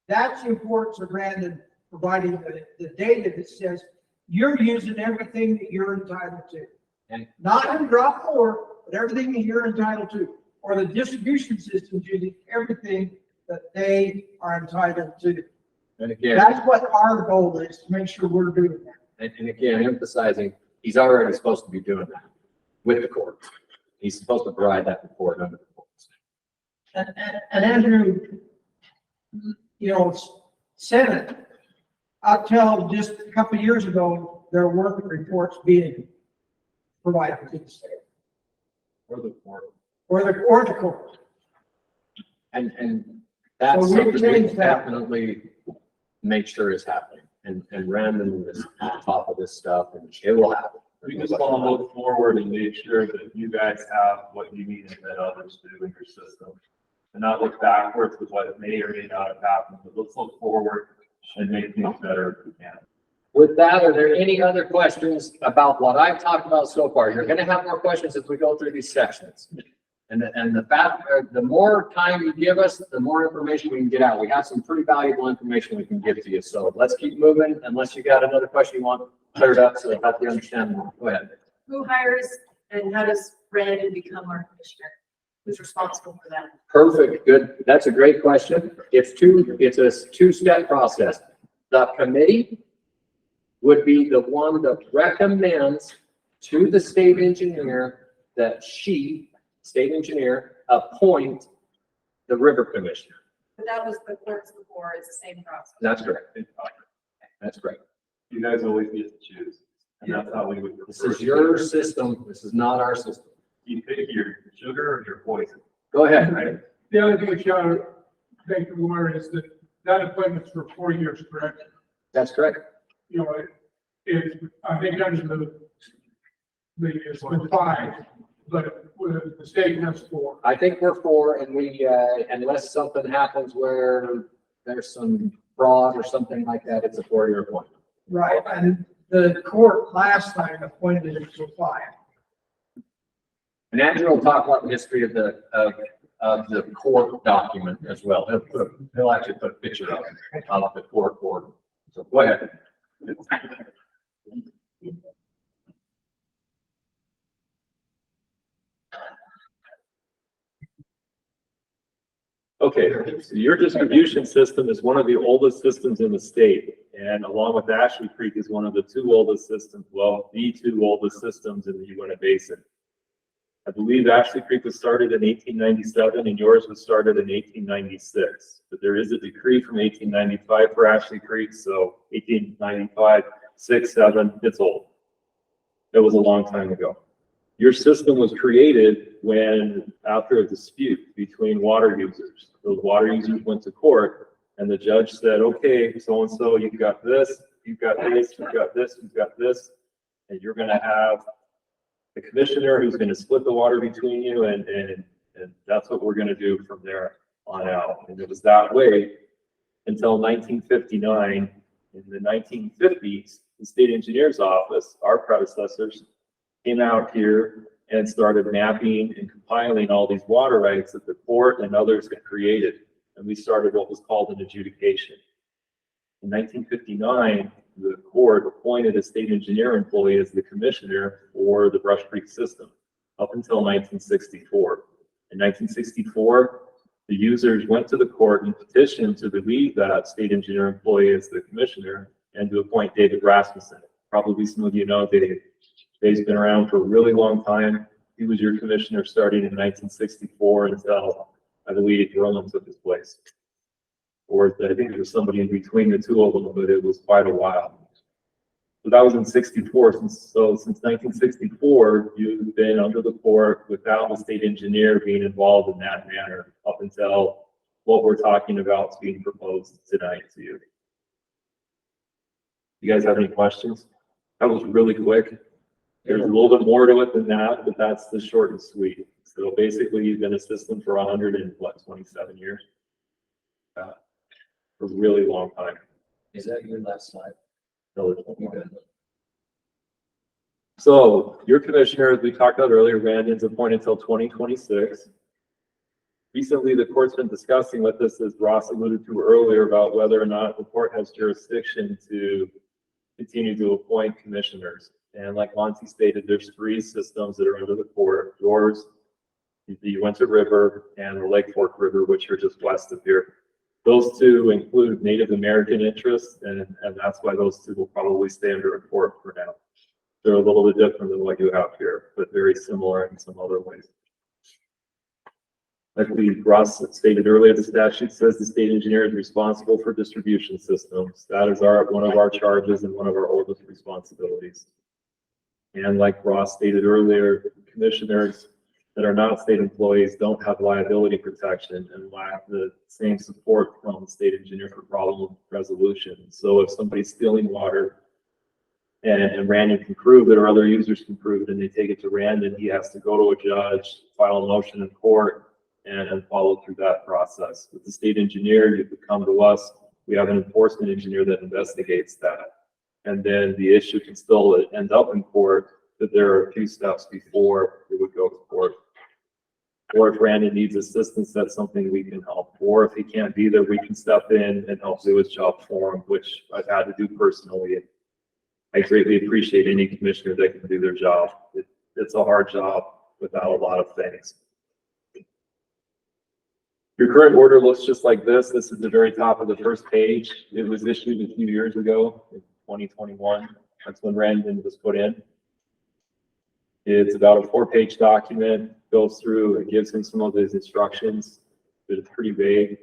That's the importance of Brandon providing the data that says you're using everything that you're entitled to. And not in drop four, but everything that you're entitled to, or the distribution system using everything that they are entitled to. and again, That's what our goal is, to make sure we're doing that. and again, emphasizing, he's already supposed to be doing that with the court. He's supposed to provide that report under the courts. And Andrew, you know, Senate, I'll tell just a couple of years ago, there were reports being provided to the state. Or the court. Or the court. And that's So we something we changed can that. definitely make sure is happening. And Brandon is on top of this stuff, and it will happen. We just want to look forward and make sure that you guys have what you need and that others do in your system. And not look backwards with what may or may not have happened, but let's look forward and make things better if we can. With that, are there any other questions about what I've talked about so far? You're gonna have more questions as we go through these sections. And the more time you give us, the more information we can get out. We have some pretty valuable information we can give to you. So let's keep moving unless you got another question you want cleared up, so help you understand more. Go ahead. Who hires and how does Brandon become our commissioner? Who's responsible for that? Perfect, good. That's a great question. It's a two-step process. The committee would be the one that recommends to the state engineer that state engineer, appoint the river commissioner. But that was the courts before, it's the same process. That's correct. That's correct. You guys always get to choose. And that's how we would. This is your system. This is not our system. You pick your sugar or your poison. Go ahead. Right? The other thing, Sean, make you aware is that appointment's for 4 years, correct? That's correct. You know, I think under it's been 5, but with the state has 4. I think we're for, and we, unless something happens where there's some fraud or something like that, it's a 4-year appointment. Right, and the court last time appointed it to 5. And Andrew will talk about the history of the court document as well. He'll actually put a picture of the court order. So go ahead. Okay, so your distribution system is one of the oldest systems in the state, and along with Ashley Creek is one of the 2 oldest systems, well, the 2 oldest systems in the Uinta Basin. I believe Ashley Creek was started in 1897 and yours was started in 1896, but there is a decree from 1895 for Ashley Creek, so 1895, 6, 7, it's old. It was a long time ago. Your system was created when, after a dispute between water users, those water users went to court and the judge said, okay, so-and-so, you've got this, you've got this, you've got this, you've got this, and you're gonna have the commissioner who's gonna split the water between you, and that's what we're gonna do from there on out. And it was that way until 1959. In the 1950s, the state engineer's office, our predecessors, came out here and started mapping and compiling all these water rights that the court and others had created. And we started what was called an adjudication. In 1959, the court appointed a state engineer employee as the commissioner for the Brush Creek system up until 1964. In 1964, the users went to the court and petitioned to relieve that state engineer employee as the commissioner and to appoint David Rasmussen. Probably some of you know Dave. Dave's been around for a really long time. He was your commissioner starting in 1964 until, I believe, Roland took his place. Or I think there was somebody in between the two of them, but it was quite a while. So that was in 64. Since 1964, you've been under the court without the state engineer being involved in that manner up until what we're talking about is being proposed tonight to you. You guys have any questions? That was really quick. There's a little bit more to it than that, but that's the short and sweet. So basically, you've been a system for 127 years. For a really long time. Is that your last slide? No, so your commissioner, as we talked about earlier, Brandon's appointed until 2026. Recently, the court's been discussing with us, as Ross alluded to earlier, about whether or not the court has jurisdiction to continue to appoint commissioners. And like Monty stated, there's 3 systems that are under the court: yours, the Uinta River, and the Lake Fork River, which are just west of here. Those 2 include Native American interests, and that's why those 2 will probably stay under a court for now. They're a little bit different than what you have here, but very similar in some other ways. Like Ross stated earlier, the statute says the state engineer is responsible for distribution systems. That is one of our charges and one of our oldest responsibilities. And like Ross stated earlier, commissioners that are not state employees don't have liability protection and lack the same support from the state engineer for problem resolution. So if somebody's stealing water and Randon can prove it, or other users can prove it, and they take it to Randon, he has to go to a judge, file a motion in court, and follow through that process. With the state engineer, you could come to us. We have an enforcement engineer that investigates that. And then the issue can still end up in court, but there are a few steps before it would go to court. Or if Brandon needs assistance, that's something we can help. Or if he can't be there, we can step in and help do his job for him, which I've had to do personally. I greatly appreciate any commissioner that can do their job. It's a hard job without a lot of things. Your current order looks just like this. This is the very top of the first page. It was issued a few years ago in 2021. That's when Randon was put in. It's about a 4-page document, goes through, it gives him some of his instructions, but it's pretty vague.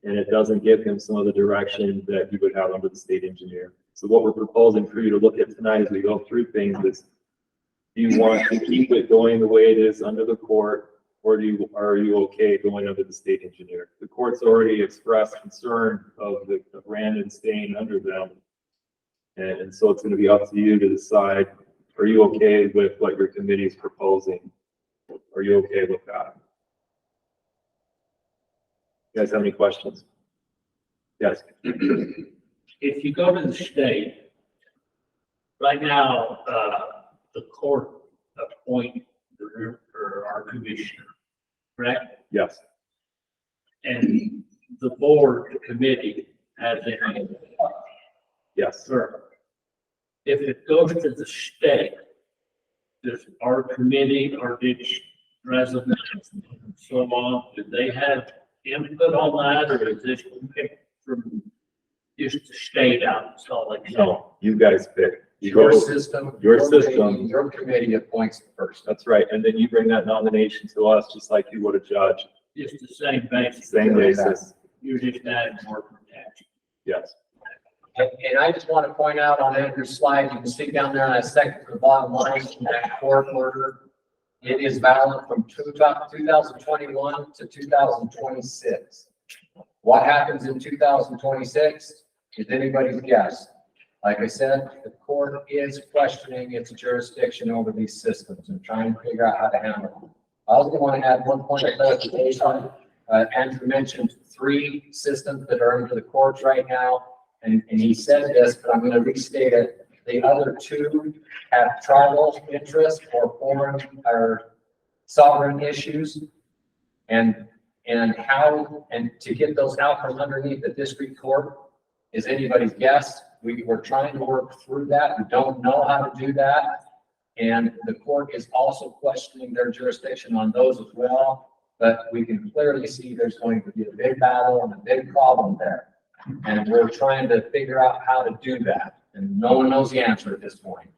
And it doesn't give him some of the direction that you would have under the state engineer. So what we're proposing for you to look at tonight as we go through things is, do you want to keep it going the way it is under the court, or are you okay going under the state engineer? The court's already expressed concern of Randon staying under them. And so it's going to be up to you to decide, are you okay with what your committee is proposing? Are you okay with that? You guys have any questions? Yes. If you go to the state, right now, the court appoint our commissioner, correct? Yes. And the board, the committee has a Yes. sir. If it goes to the state, does our committee or did residents and so on, do they have input on that, or is this picked from just the state out in Salt Lake City? No, you guys pick. Your system. Your system. Your committee appoints the person. That's right. And then you bring that nomination to us, just like you would a judge. Just the same basis. Same basis. You're just adding more protection. Yes. And I just want to point out on Andrew's slide, you can see down there on that second to the bottom line, that court order. It is valid from 2021 to 2026. What happens in 2026 is anybody's guess. Like I said, the court is questioning its jurisdiction over these systems and trying to figure out how to handle them. I also want to add one point of clarification. Andrew mentioned 3 systems that are under the courts right now. And he said this, but I'm going to restate it. The other 2 have tribal interest or foreign or sovereign issues. And to get those out from underneath the district court, is anybody's guess. We're trying to work through that. We don't know how to do that. And the court is also questioning their jurisdiction on those as well. But we can clearly see there's going to be a big battle and a big problem there. And we're trying to figure out how to do that. And no one knows the answer at this point.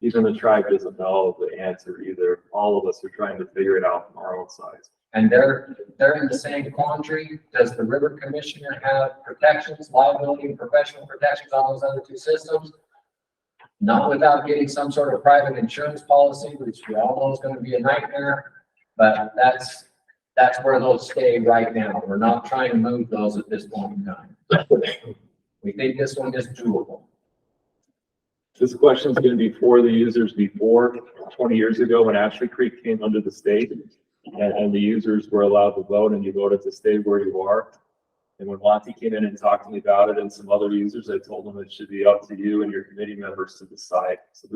Even the tribe doesn't know the answer either. All of us are trying to figure it out from our own sides. And they're in the same quandary. Does the river commissioner have protections, liability and professional protections on those other two systems? Not without getting some sort of private insurance policy, which we all know is going to be a nightmare. But that's where those stay right now. We're not trying to move those at this point in time. We think this one is doable. This question is going to be for the users before 20 years ago when Ashley Creek came under the state and the users were allowed to vote and you voted to stay where you are. And when Monty came in and talked to me about it and some other users, I told them it should be up to you and your committee members to decide. So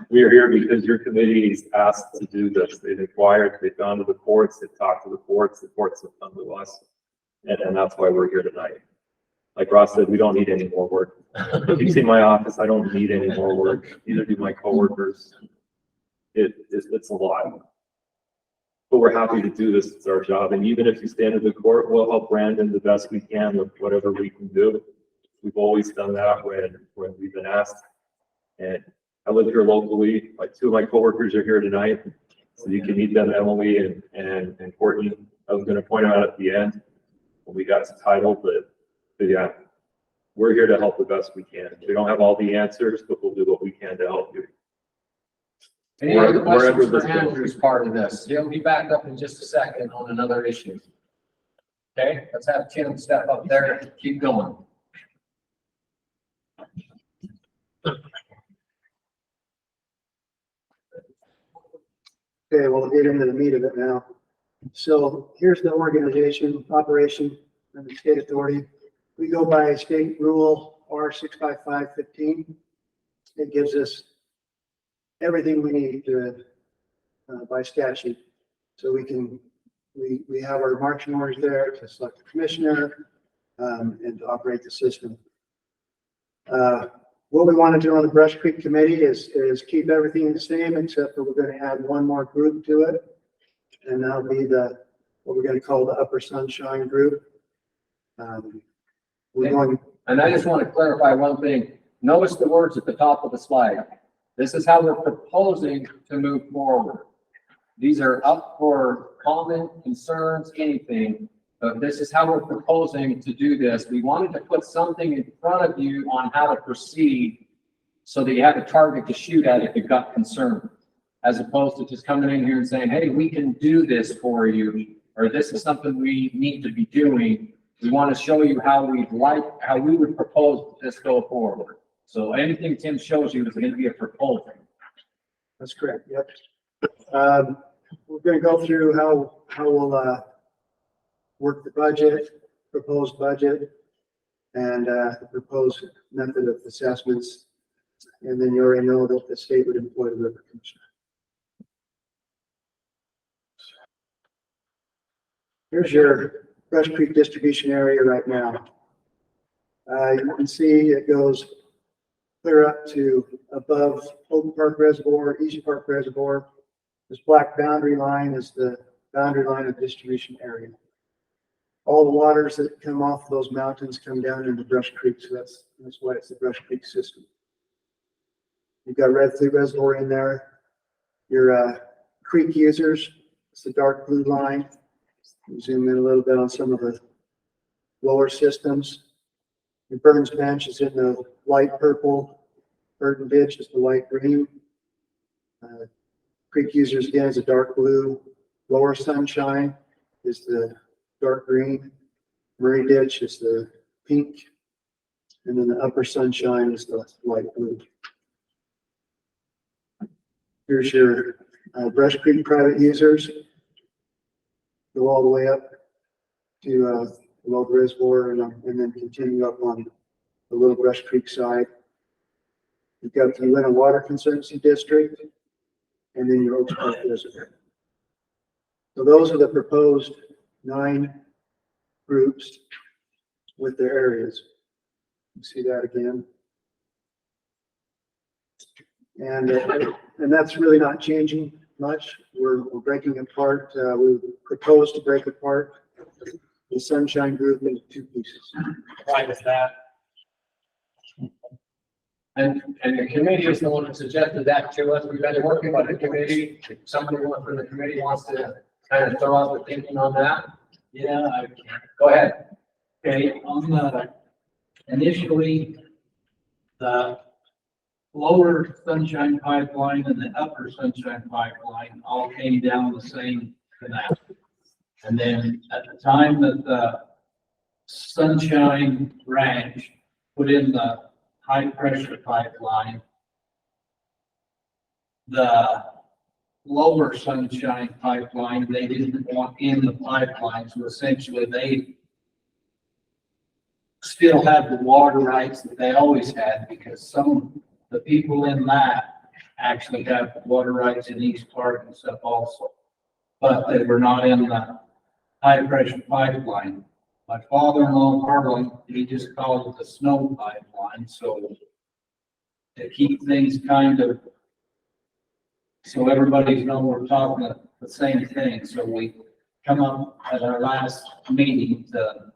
we are here because your committee is asked to do this. They've inquired, they've gone to the courts, they've talked to the courts have come to us. And that's why we're here tonight. Like Ross said, we don't need any more work. If you see my office, I don't need any more work. Neither do my coworkers. It's a lot. But we're happy to do this. It's our job. And even if you stand in the court, we'll help Brandon the best we can with whatever we can do. We've always done that when we've been asked. And I live here locally. Like 2 of my coworkers are here tonight. So you can meet them, Emily and Courtney. I was going to point out at the end when we got to title, but yeah, we're here to help the best we can. We don't have all the answers, but we'll do what we can to help you. Any other questions for Andrew's part of this? He'll be back up in just a second on another issue. Okay, let's have Tim step up there and keep going. Okay, we'll get into the meat of it now. So here's the organization, operation, and the state authority. We go by state rule R655-15. It gives us everything we need to, by statute. So we have our marching orders there to select the commissioner and to operate the system. What we want to do on the Brush Creek Committee is keep everything the same, except that we're going to add one more group to it. And that'll be what we're going to call the Upper Sunshine Group. And I just want to clarify one thing. Notice the words at the top of the slide. This is how we're proposing to move forward. These are up for comment, concerns, anything. But this is how we're proposing to do this. We wanted to put something in front of you on how to proceed so that you have a target to shoot at if you've got concern, as opposed to just coming in here and saying, hey, we can do this for you, or this is something we need to be doing. We want to show you how we would propose this go forward. So anything Tim shows you is going to be a proposal. That's correct. Yep. We're going to go through how we'll work the budget, proposed budget, and the proposed method of assessments. And then you already know that the state would employ the river commissioner. Here's your Brush Creek distribution area right now. You can see it goes clear up to above Oak Park Reservoir, Easy Park Reservoir. This black boundary line is the boundary line of distribution area. All the waters that come off those mountains come down into Brush Creek, so that's why it's the Brush Creek system. You've got Red Flea Reservoir in there. Your creek users, it's the dark blue line. Zoom in a little bit on some of the lower systems. Your Burns Bench is in the light purple. Burton Ditch is the light green. Creek users again is a dark blue. Lower Sunshine is the dark green. Murray Ditch is the pink. And then the Upper Sunshine is the light blue. Here's your Brush Creek private users. Go all the way up to Log Reservoir and then continue up on the Little Brush Creek side. You've got the Uinta Water Conservancy District and then your Oaks Park Reservoir. So those are the proposed 9 groups with their areas. See that again. And that's really not changing much. We're breaking apart, we propose to break apart the Sunshine Group into two pieces. Why is that? And the committee is the one that suggested that to us. We've been working with the committee. If somebody from the committee wants to kind of throw out the thinking on that. Yeah, Go ahead. okay, on the, initially, the lower Sunshine Pipeline and the upper Sunshine Pipeline all came down the same canal. And then at the time that the Sunshine Ranch put in the high pressure pipeline, the lower Sunshine Pipeline, they didn't want in the pipeline, so essentially they still have the water rights that they always had, because some of the people in that actually have water rights in East Park and stuff also, but they were not in the high pressure pipeline. My father-in-law, Harlan, he just called it the snow pipeline, so to keep things kind of, so everybody's know we're talking the same thing, so we come up at our last meeting to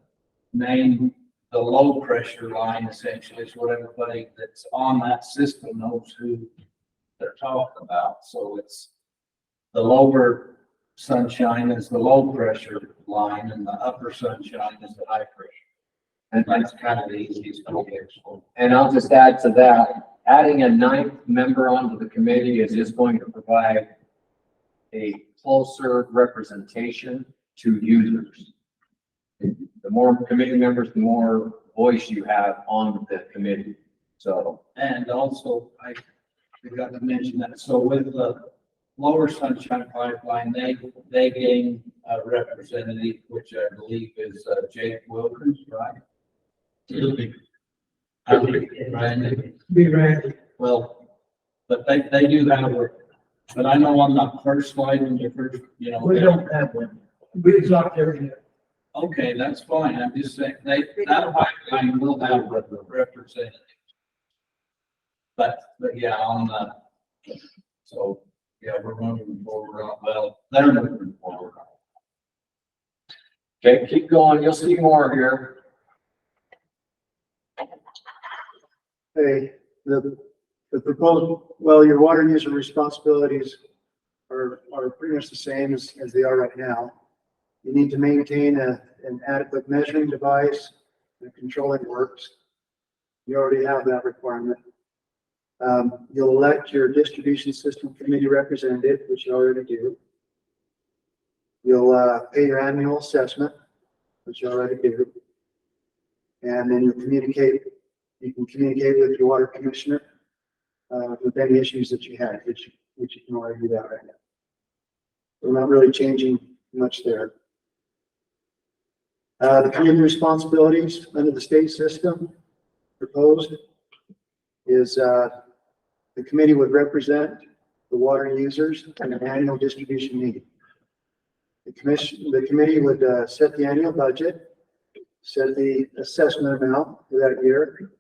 name the low pressure line essentially, is what everybody that's on that system knows who they're talking about. So it's the lower Sunshine is the low pressure line and the upper Sunshine is the high pressure. And that's kind of the easiest to get. And I'll just add to that, adding a ninth member onto the committee is just going to provide a closer representation to users. The more committee members, the more voice you have on the committee. So, And also, I forgot to mention that, so with the lower Sunshine Pipeline, they gain a representative, which I believe is Jake Wilkins, right? Be ready. Well, but they do have a, but I know on the first slide, when you first, you know. We don't have one. We've got everything. Okay, that's fine, I'm just saying, that pipeline will have a representative. But yeah, on the, so, yeah, we're moving forward, well, they're moving forward. okay, keep going. You'll see more here. Hey, the proposed, well, your water user responsibilities are pretty much the same as they are right now. You need to maintain an adequate measuring device and controlling works. You already have that requirement. You'll elect your distribution system committee representative, which you already do. You'll pay your annual assessment, which you already do. And then you can communicate with your water commissioner with any issues that you have, which you can already do that right now. We're not really changing much there. The community responsibilities under the state system proposed is the committee would represent the water users at an annual distribution meeting. The committee would set the annual budget, set the assessment amount for that year,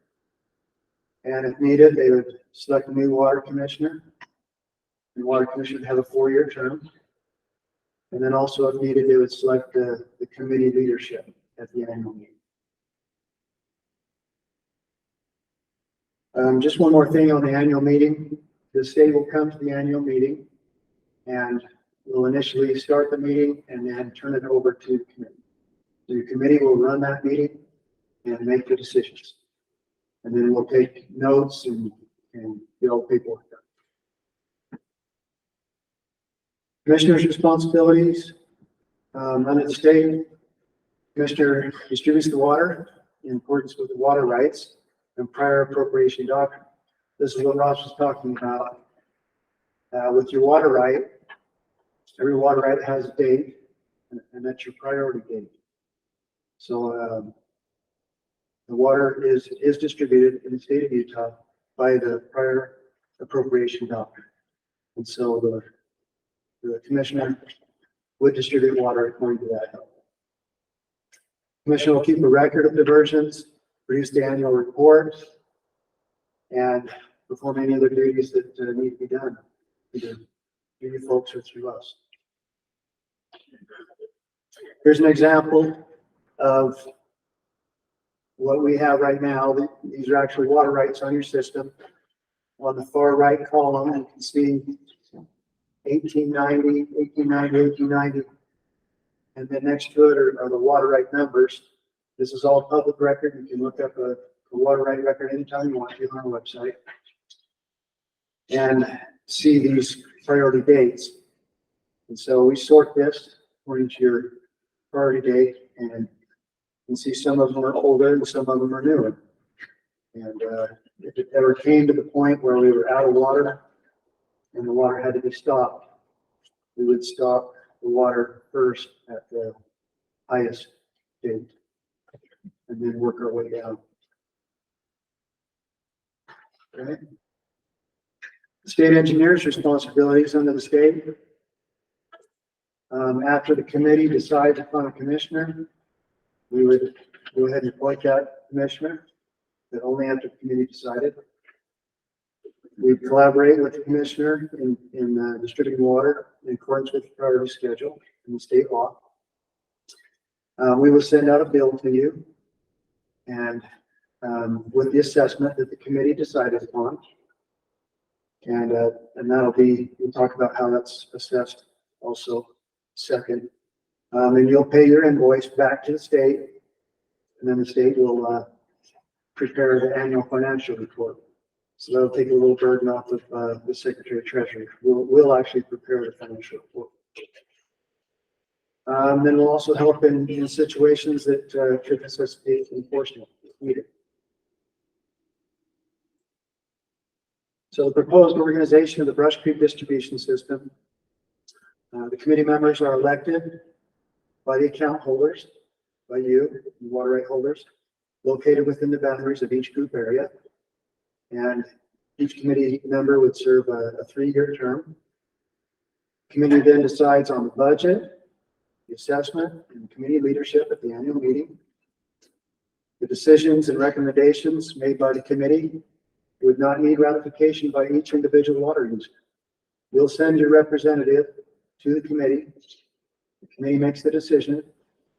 and if needed, they would select a new water commissioner. The water commissioner would have a 4-year term. And then also, if needed, they would select the committee leadership at the annual meeting. Just one more thing on the annual meeting. The state will come to the annual meeting and will initially start the meeting and then turn it over to the committee. The committee will run that meeting and make the decisions. And then we'll take notes and get all paperwork done. Commissioner's responsibilities. Under the state, Commissioner distributes the water in accordance with the water rights and prior appropriation doctrine. This is what Ross was talking about. With your water right, every water right has a date, and that's your priority date. So the water is distributed in the state of Utah by the prior appropriation doctrine. And so the commissioner would distribute water according to that. Commissioner will keep a record of diversions produce the annual report, and perform any other duties that need to be done, either through you folks or through us. Here's an example of what we have right now. These are actually water rights on your system. On the far right column, you can see 1890, 1890, 1890. And then next to it are the water right numbers. This is all public record. You can look up a water right record anytime you want to on our website and see these priority dates. And so we sort this according to your priority date, and you can see some of them are older and some of them are newer. And if it ever came to the point where we were out of water and the water had to be stopped, we would stop the water first at the highest date and then work our way down. Okay. State engineer's responsibilities under the state. After the committee decides upon a commissioner, we would go ahead and appoint that commissioner, but only after the committee decided. We collaborate with the commissioner in distributing water in accordance with the priority schedule in the state law. We will send out a bill to you and with the assessment that the committee decided upon. And that'll be, we'll talk about how that's assessed also second. And you'll pay your invoice back to the state, and then the state will prepare the annual financial report. So that'll take a little burden off of the Secretary of Treasury. We'll actually prepare the financial report. Then we'll also help in situations that could necessitate enforcement if needed. So the proposed organization of the Brush Creek distribution system. The committee members are elected by the account holders, by you, the water right holders, located within the boundaries of each group area. And each committee member would serve a 3-year term. The committee then decides on the budget, the assessment, and committee leadership at the annual meeting. The decisions and recommendations made by the committee would not need ratification by each individual water user. You'll send your representative to the committee. The committee makes the decision.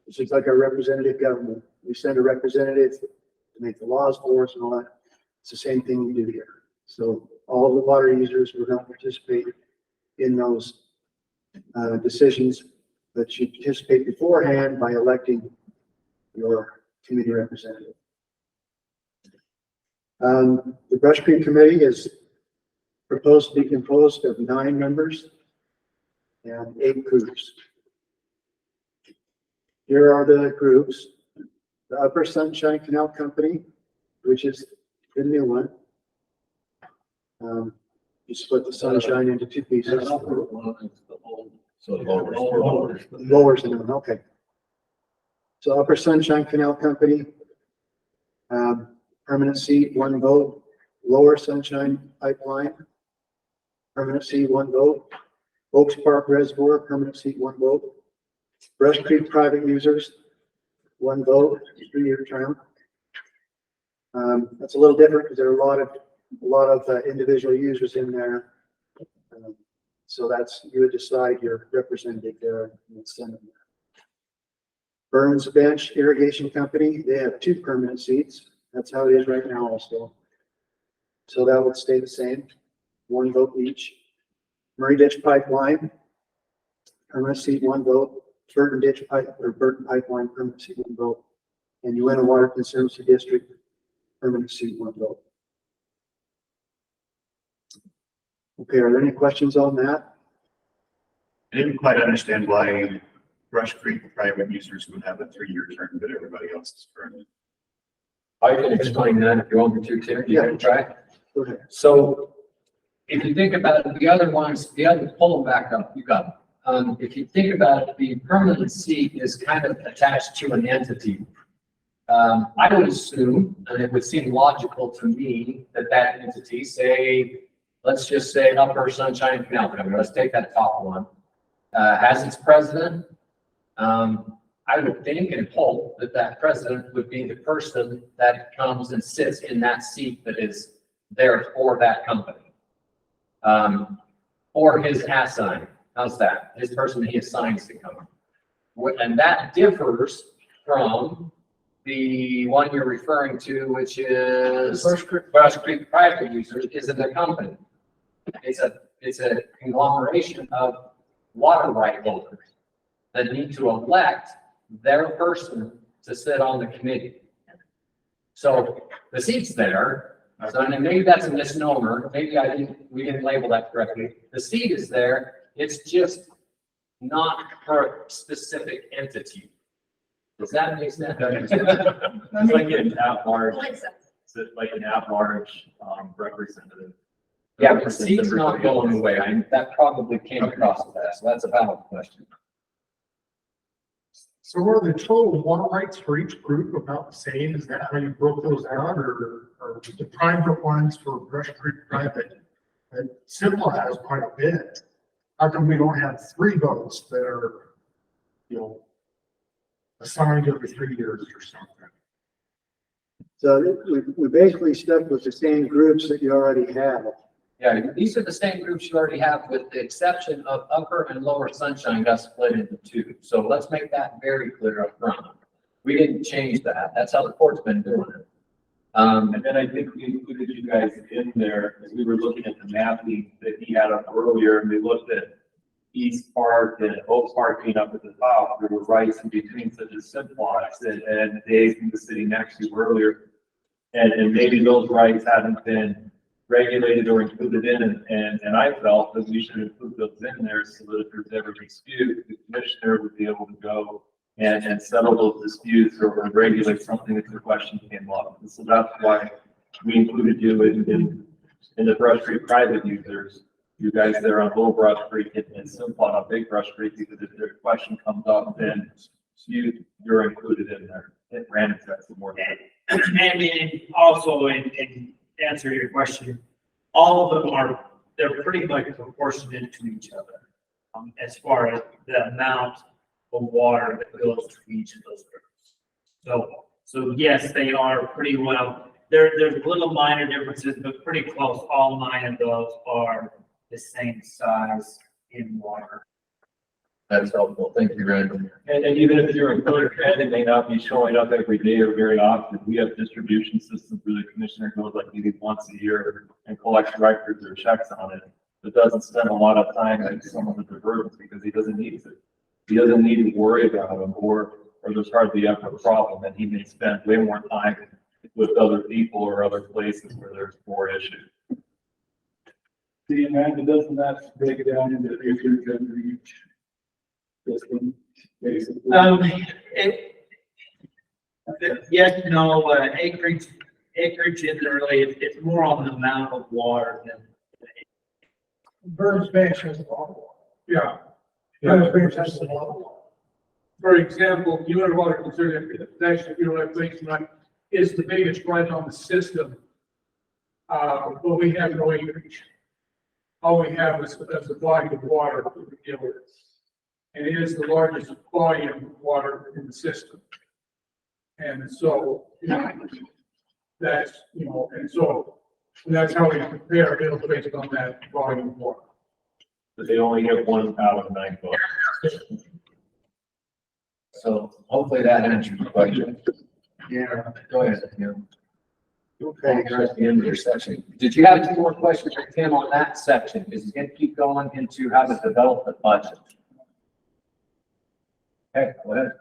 It's just like our representative government. We send a representative to make the laws for us and all that. It's the same thing we do here. So all of the water users will not participate in those decisions, but you participate beforehand by electing your committee representative. The Brush Creek Committee is proposed to be composed of 9 members and 8 groups. Here are the groups. The Upper Sunshine Canal Company, which is the new one. You split the Sunshine into 2 pieces. Lower's the new one, okay. So Upper Sunshine Canal Company, permanent seat, 1 vote. Lower Sunshine Pipeline, permanent seat, 1 vote. Oaks Park Reservoir, permanent seat, 1 vote. Brush Creek Private Users, 1 vote, 3-year term. That's a little different because there are a lot of individual users in there. So that's, you would decide your representative there and send them there. Burns Bench Irrigation Company, they have 2 permanent seats. That's how it is right now also. So that would stay the same, 1 vote each. Murray Ditch Pipeline, permanent seat, 1 vote. Burton Pipeline, permanent seat, 1 vote. And Uinta Water Conservancy District, permanent seat, 1 vote. Okay, are there any questions on that? I didn't quite understand why Brush Creek private users would have a 3-year term, but everybody else is permanent. I can explain that if you want me to, Tim. You can try. Go ahead. So if you think about it, the other ones, pull them back up, you got them. If you think about it, the permanent seat is kind of attached to an entity. I would assume, and it would seem logical to me, that entity, say, let's just say Upper Sunshine Canal Company, let's take that top one, has its president, I would think and hope that that president would be the person that comes and sits in that seat that is there for that company. Or his assigned, how's that? His person that he assigns to come. And that differs from the one you're referring to, which is Brush Creek private users, isn't a company. It's a conglomeration of water right holders that need to elect their person to sit on the committee. So the seat's there, so and maybe that's a misnomer, maybe we didn't label that correctly. The seat is there, it's just not for a specific entity. Does that make sense? It's like an at-large, Makes sense. like an at-large, representative. Yeah, the seat's not going away, that probably came across with that, so that's a valid question. So are the total water rights for each group about the same? Is that how you broke those out, or the private ones for Brush Creek private? And Simple has quite a bit. How come we don't have 3 votes that are, assigned every 3 years or something? So we basically stuck with the same groups that you already have. Yeah, these are the same groups you already have, with the exception of Upper and Lower Sunshine got split into 2. So let's make that very clear up front. We didn't change that. That's how the court's been doing it. And then I think we included you guys in there as we were looking at the mapping that he had up earlier, and we looked at East Park and Oak Park being up at the top. There were rights in between, such as Simplex and Dave from the city next to earlier. And maybe those rights haven't been regulated or included in, and I felt that we should include those in there so that if there's ever a dispute, the commissioner would be able to go and settle those disputes or regulate something if the question came up. And so that's why we included you in the Brush Creek private users. You guys there on Little Brush Creek and Simplot on Big Brush Creek, because if their question comes up, then you're included in there. It ran into some more. And also in answer your question, all of them they're pretty much proportionate to each other, as far as the amount of water that goes to each of those groups. So yes, they are pretty well, there's little minor differences, but pretty close. All 9 of those are the same size in water. That's helpful. Thank you, Randy. And even if you're in Code it may not be showing up every day or very often. We have distribution systems where the commissioner goes like maybe once a year and collects records or checks on it, but doesn't spend a lot of time like some of the diversions because he doesn't need to. He doesn't need to worry about them, or there's hardly ever a problem, and he may spend way more time with other people or other places where there's more issues. See, Amanda, doesn't that break it down into acres under each system, basically? Yes, no, acreage isn't really, it's more on the amount of water than. Burns Branch has a lot of water. Yeah. Burns Branch has a lot of water. For example, you have water conservation, actually, you know, I think tonight is the biggest right on the system. But we have no acreage. All we have is a body of water to deal with. And it is the largest volume of water in the system. And so, that's, and so that's how we compare it based on that volume of water. But they only get 1 out of 9 votes. So hopefully that answers your question. Yeah. Go ahead, Tim. Okay. You're at the end of your section. Did you have any more questions for Tim on that section? Because he's going to keep going into how to develop the budget. Okay, go ahead.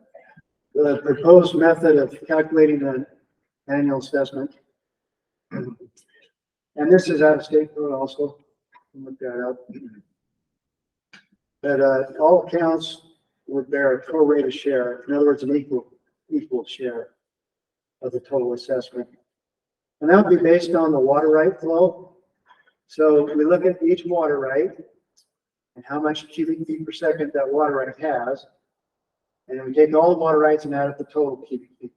The proposed method of calculating the annual assessment. And this is out of state code also. Look that up. But all accounts would bear a prorated share. In other words, an equal share of the total assessment. And that would be based on the water right flow. So we look at each water right and how much cubic feet per second that water right has. And then we take all the water rights and add up the total cubic feet.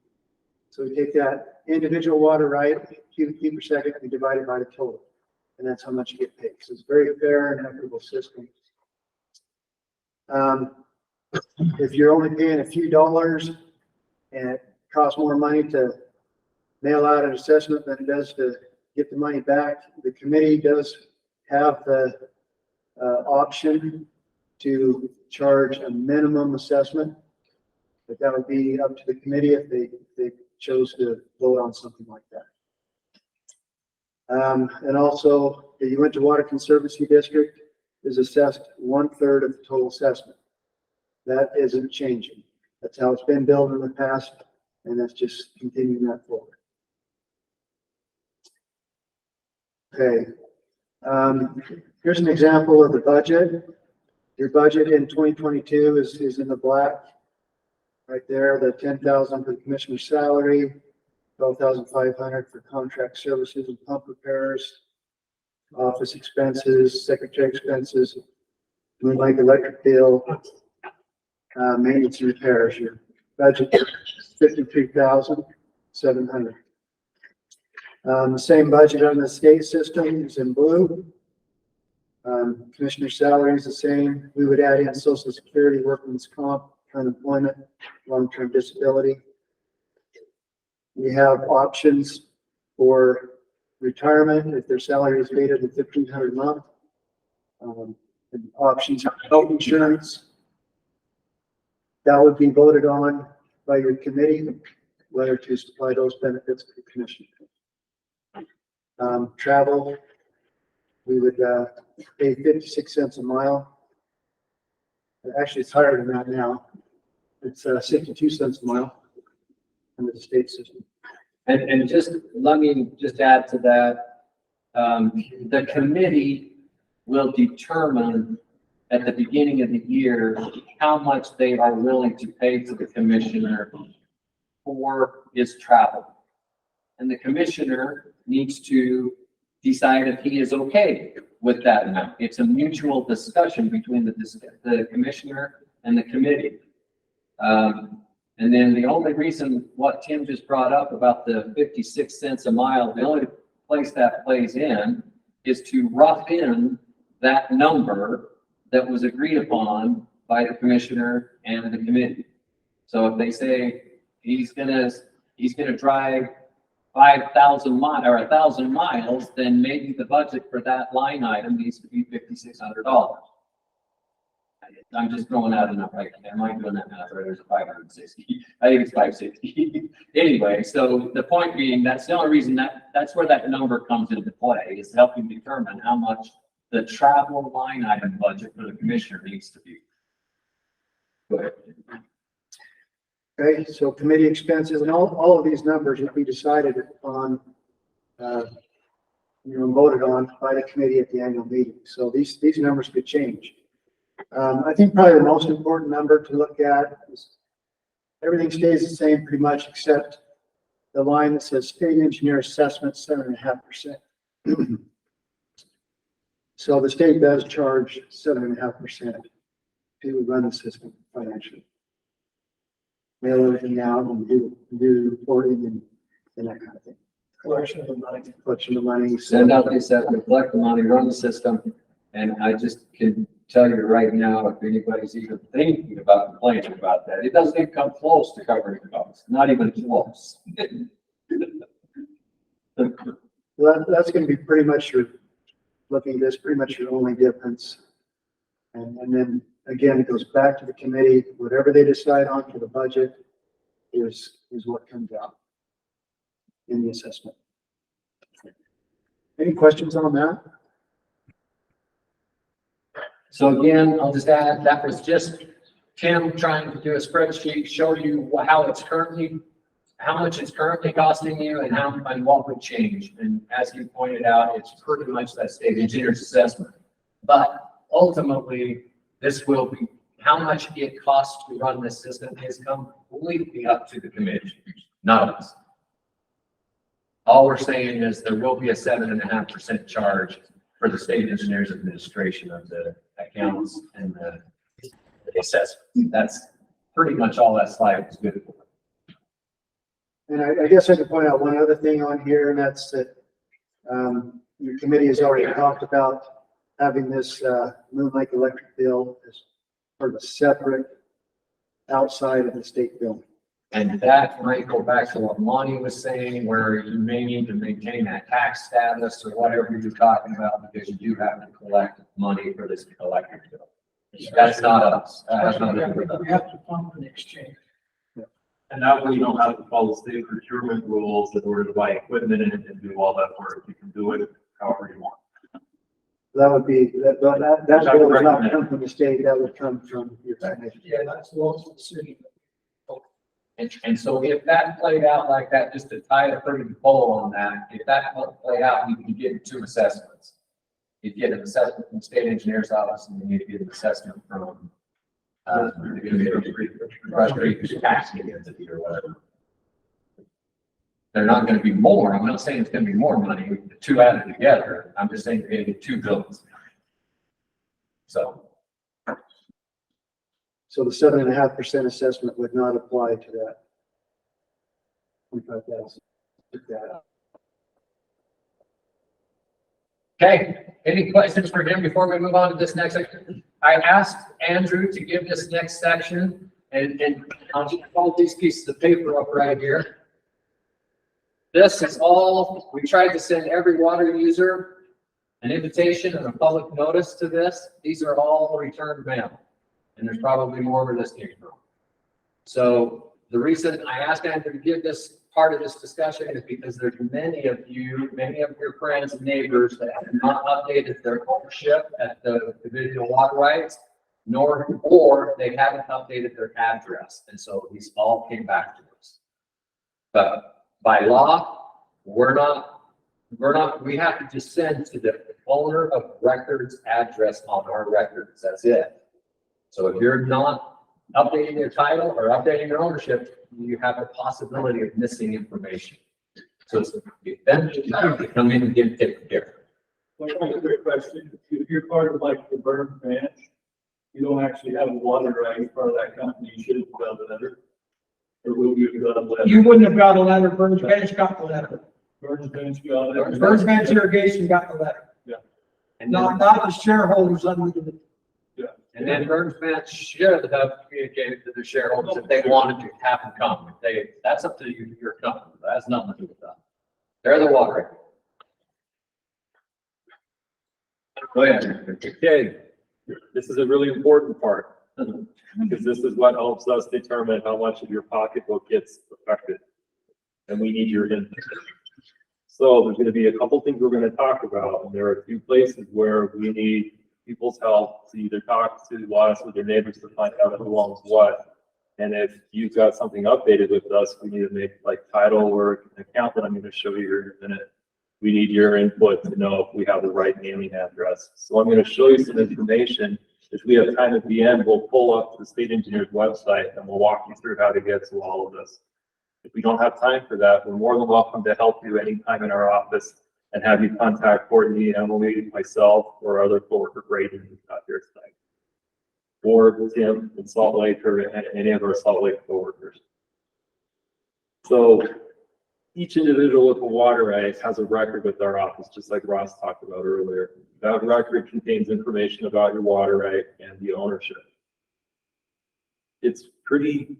So we take that individual water right, cubic feet per second, and we divide it by the total. And that's how much you get paid. So it's a very fair and equitable system. if you're only paying a few dollars and it costs more money to mail out an assessment than it does to get the money back, the committee does have the option to charge a minimum assessment, but that would be up to the committee if they chose to vote on something like that. And also, the Utah Water Conservancy District is assessed 1/3 of the total assessment. That isn't changing. That's how it's been billed in the past, and that's just continuing that forward. Okay. Here's an example of the budget. Your budget in 2022 is in the black. Right there, the 10,000 for the commissioner's salary, 12,500 for contract services and pump repairs, office expenses, secretary expenses, like electric bill, maintenance and repairs. Your budget is 53,700. The same budget on the state system is in blue. Commissioner salary is the same. We would add in Social Security, workman's comp, unemployment, long-term disability. We have options for retirement if their salary is greater than $1,500 a month. And options for health insurance. That would be voted on by your committee, whether to supply those benefits to the commission. Travel, we would pay 56 cents a mile. Actually, it's higher than that now. It's 62 cents a mile under the state system. And just, let me just add to that. The committee will determine at the beginning of the year how much they are willing to pay to the commissioner for his travel. And the commissioner needs to decide if he is okay with that amount. It's a mutual discussion between the commissioner and the committee. And then the only reason what Tim just brought up about the 56 cents a mile, the only place that plays in is to rough in that number that was agreed upon by the commissioner and the committee. So if they say he's gonna drive 5,000 miles or 1,000 miles, then maybe the budget for that line item needs to be $5,600. I'm just throwing out enough right now. Am I doing that math right? There's a 560. I think it's 560. Anyway, so the point being, that's the only reason that's where that number comes into play, is helping determine how much the travel line item budget for the commissioner needs to be. Go ahead. Okay, so committee expenses and all of these numbers will be decided on, voted on by the committee at the annual meeting. So these numbers could change. I think probably the most important number to look at is everything stays the same pretty much except the line that says state engineer assessment 7.5%. So the state does charge 7.5% to run the system financially. Mail everything out and do reporting and that kind of thing. Collection of the money. Send out the assessment, collect the money, run the system, and I just can tell you right now, if anybody's even thinking about complaining about that, it doesn't even come close to covering the costs, not even close. Well, that's going to be pretty much looking at this, pretty much your only difference. And then again, it goes back to the committee. Whatever they decide on for the budget is what comes out in the assessment. Any questions on that? So again, I'll just add, that was just Tim trying to do a spreadsheet, show you how much it's currently costing you and what would change. And as you pointed out, it's pretty much that state engineer's assessment. But ultimately, this will be, how much it costs to run this system is completely up to the commission, not us. All we're saying is there will be a 7.5% charge for the state engineer's administration of the accounts and the assessment. That's pretty much all that slide is good for. And I guess I could point out one other thing on here, and that's that your committee has already talked about having this Moon Lake electric bill as part of a separate outside of the state building. And that might go back to what Monty was saying, where you may need to maintain that tax status or whatever you're talking about, because you do have to collect money for this electric bill. That's not us. That's not us. We have to fund an exchange. And that way you don't have to follow state procurement rules in order to buy equipment and do all that work. You can do it however you want. That would be, that bill would not come from the state, that would come from your financial. Yeah, that's the laws of the city. And so if that played out like that, just to tie a pretty bow on that, if that played out, you can get two assessments. You get an assessment from the state engineer's office, and then you get an assessment from Rush Creek taxing entity or whatever. They're not gonna be more. I'm not saying it's gonna be more money, the two added together. I'm just saying you're gonna get two bills. So. So the 7.5% assessment would not apply to that. 25,000. Okay, any questions for him before we move on to this next section? I asked Andrew to give this next section, and I'll just fold these pieces of paper up right here. This is all, we tried to send every water user an invitation and a public notice to this. These are all returned mail, and there's probably more where this came from. So the reason I asked Andrew to give this part of this discussion is because there's many of you, many of your friends and neighbors that have not updated their ownership at the individual water rights, or they haven't updated their address. And so these all came back to us. But by law, we have to just send to the owner of records address on our records. That's it. So if you're not updating your title or updating your ownership, you have a possibility of missing information. So it's then to come in and get it taken care of. Well, a quick question. If you're part of like the Burns Ranch, you don't actually have a water right as part of that company, you should have got a letter. Or will you have got a letter? You wouldn't have got a letter, Burns Ranch got the letter. Burns Ranch got it. Burns Ranch Irrigation got the letter. Yeah. And Not the shareholders under the. And then Burns Ranch should have communicated to the shareholders if they wanted to have them come. If that's up to you, your company. That has nothing to do with that. They're the water. Go ahead. Okay, this is a really important part, because this is what helps us determine how much of your pocketbook gets affected. And we need your input. So there's gonna be a couple things we're gonna talk about, and there are a few places where we need people's help to either talk to us with their neighbors to find out who owns what. And if you've got something updated with us, we need to make like title or an account that I'm gonna show you here in a minute. We need your input to know if we have the right mailing address. So I'm gonna show you some information. If we have time at the end, we'll pull up the state engineer's website and we'll walk you through how to get to all of this. If we don't have time for that, we're more than welcome to help you anytime in our office and have you contact Courtney, Emily, myself, or other coworker Braden who's not here tonight. Or Tim in Salt Lake, or any of our Salt Lake coworkers. So each individual with a water right has a record with our office, just like Ross talked about earlier. That record contains information about your water right and the ownership. It's pretty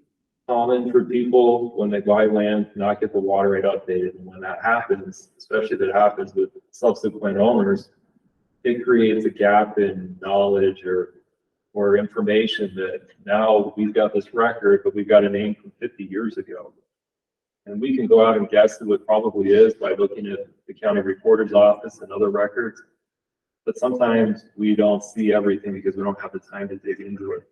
common for people when they buy land to not get the water right updated. And when that happens, especially if it happens with subsequent owners, it creates a gap in knowledge or information that now we've got this record, but we've got a name from 50 years ago. And we can go out and guess who it probably is by looking at the county recorder's office and other records. But sometimes we don't see everything because we don't have the time to dig into it.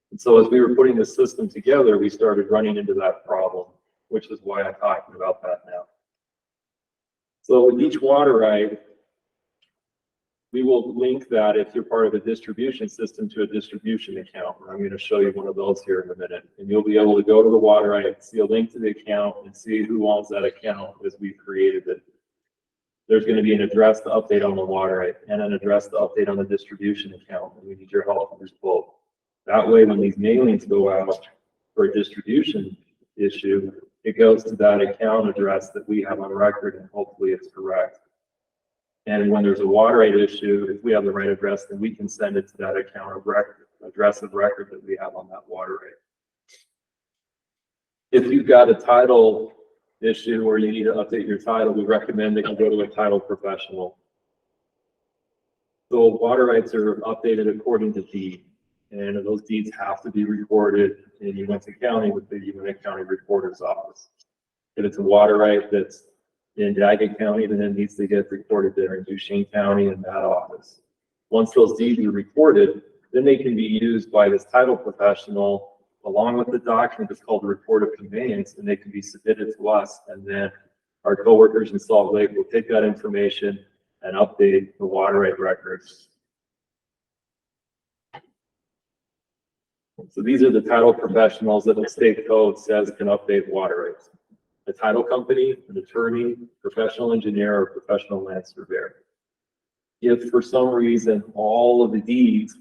And so as we were putting the system together, we started running into that problem, which is why I'm talking about that now. So with each water right, we will link that if you're part of a distribution system to a distribution account. I'm going to show you one of those here in a minute. And you'll be able to go to the water right, see a link to the account and see who owns that account as we created it. There's going to be an address to update on the water right and an address to update on the distribution account. And we need your help with both. That way, when these mailings go out for a distribution issue, it goes to that account address that we have on record, and hopefully it's correct. And when there's a water right issue, if we have the right address, then we can send it to that account of record, address of record that we have on that water right. If you've got a title issue or you need to update your title, we recommend that you go to a title professional. So water rights are updated according to deed, and those deeds have to be recorded in Uinta County with the Uinta County Recorder's Office. If it's a water right that's in Daggett County, then it needs to get recorded there in Duchesne County in that office. Once those deeds are recorded, then they can be used by this title professional along with the document that's called the report of conveyance, and they can be submitted to us. And then our coworkers in Salt Lake will take that information and update the water right records. So these are the title professionals that the state code says can update water rights. A title company, an attorney, professional engineer, or professional land surveyor. If for some reason all of the deeds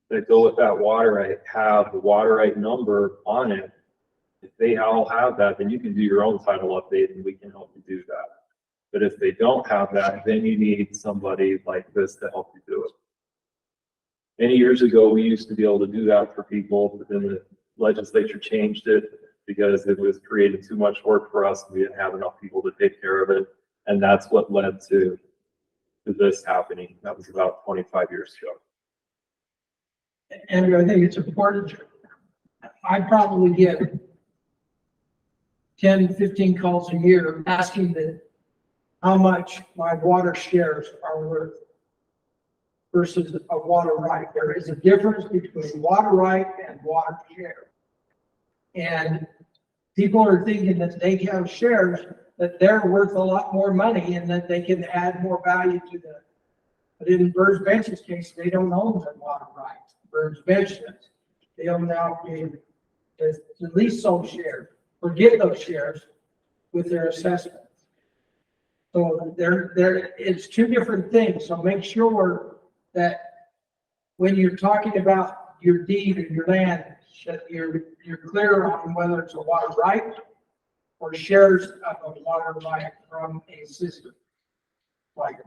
that go with that water right have the water right number on it, if they all have that, then you can do your own title update and we can help you do that. But if they don't have that, then you need somebody like this to help you do it. Many years ago, we used to be able to do that for people, but then the legislature changed it because it was creating too much work for us. We didn't have enough people to take care of it. And that's what led to this happening. That was about 25 years ago. Andrew, I think it's important. I probably get 10, 15 calls a year asking how much my water shares are worth versus a water right. There is a difference between water right and water share. And people are thinking that they have shares, that they're worth a lot more money and that they can add more value to the, but in Bird's Bench's case, they don't own the water right. Bird's Bench does. They own now the lease sold share or get those shares with their assessment. So it's two different things. So make sure that when you're talking about your deed or your land, that you're clear on whether it's a water right or shares of a water right from a system. Like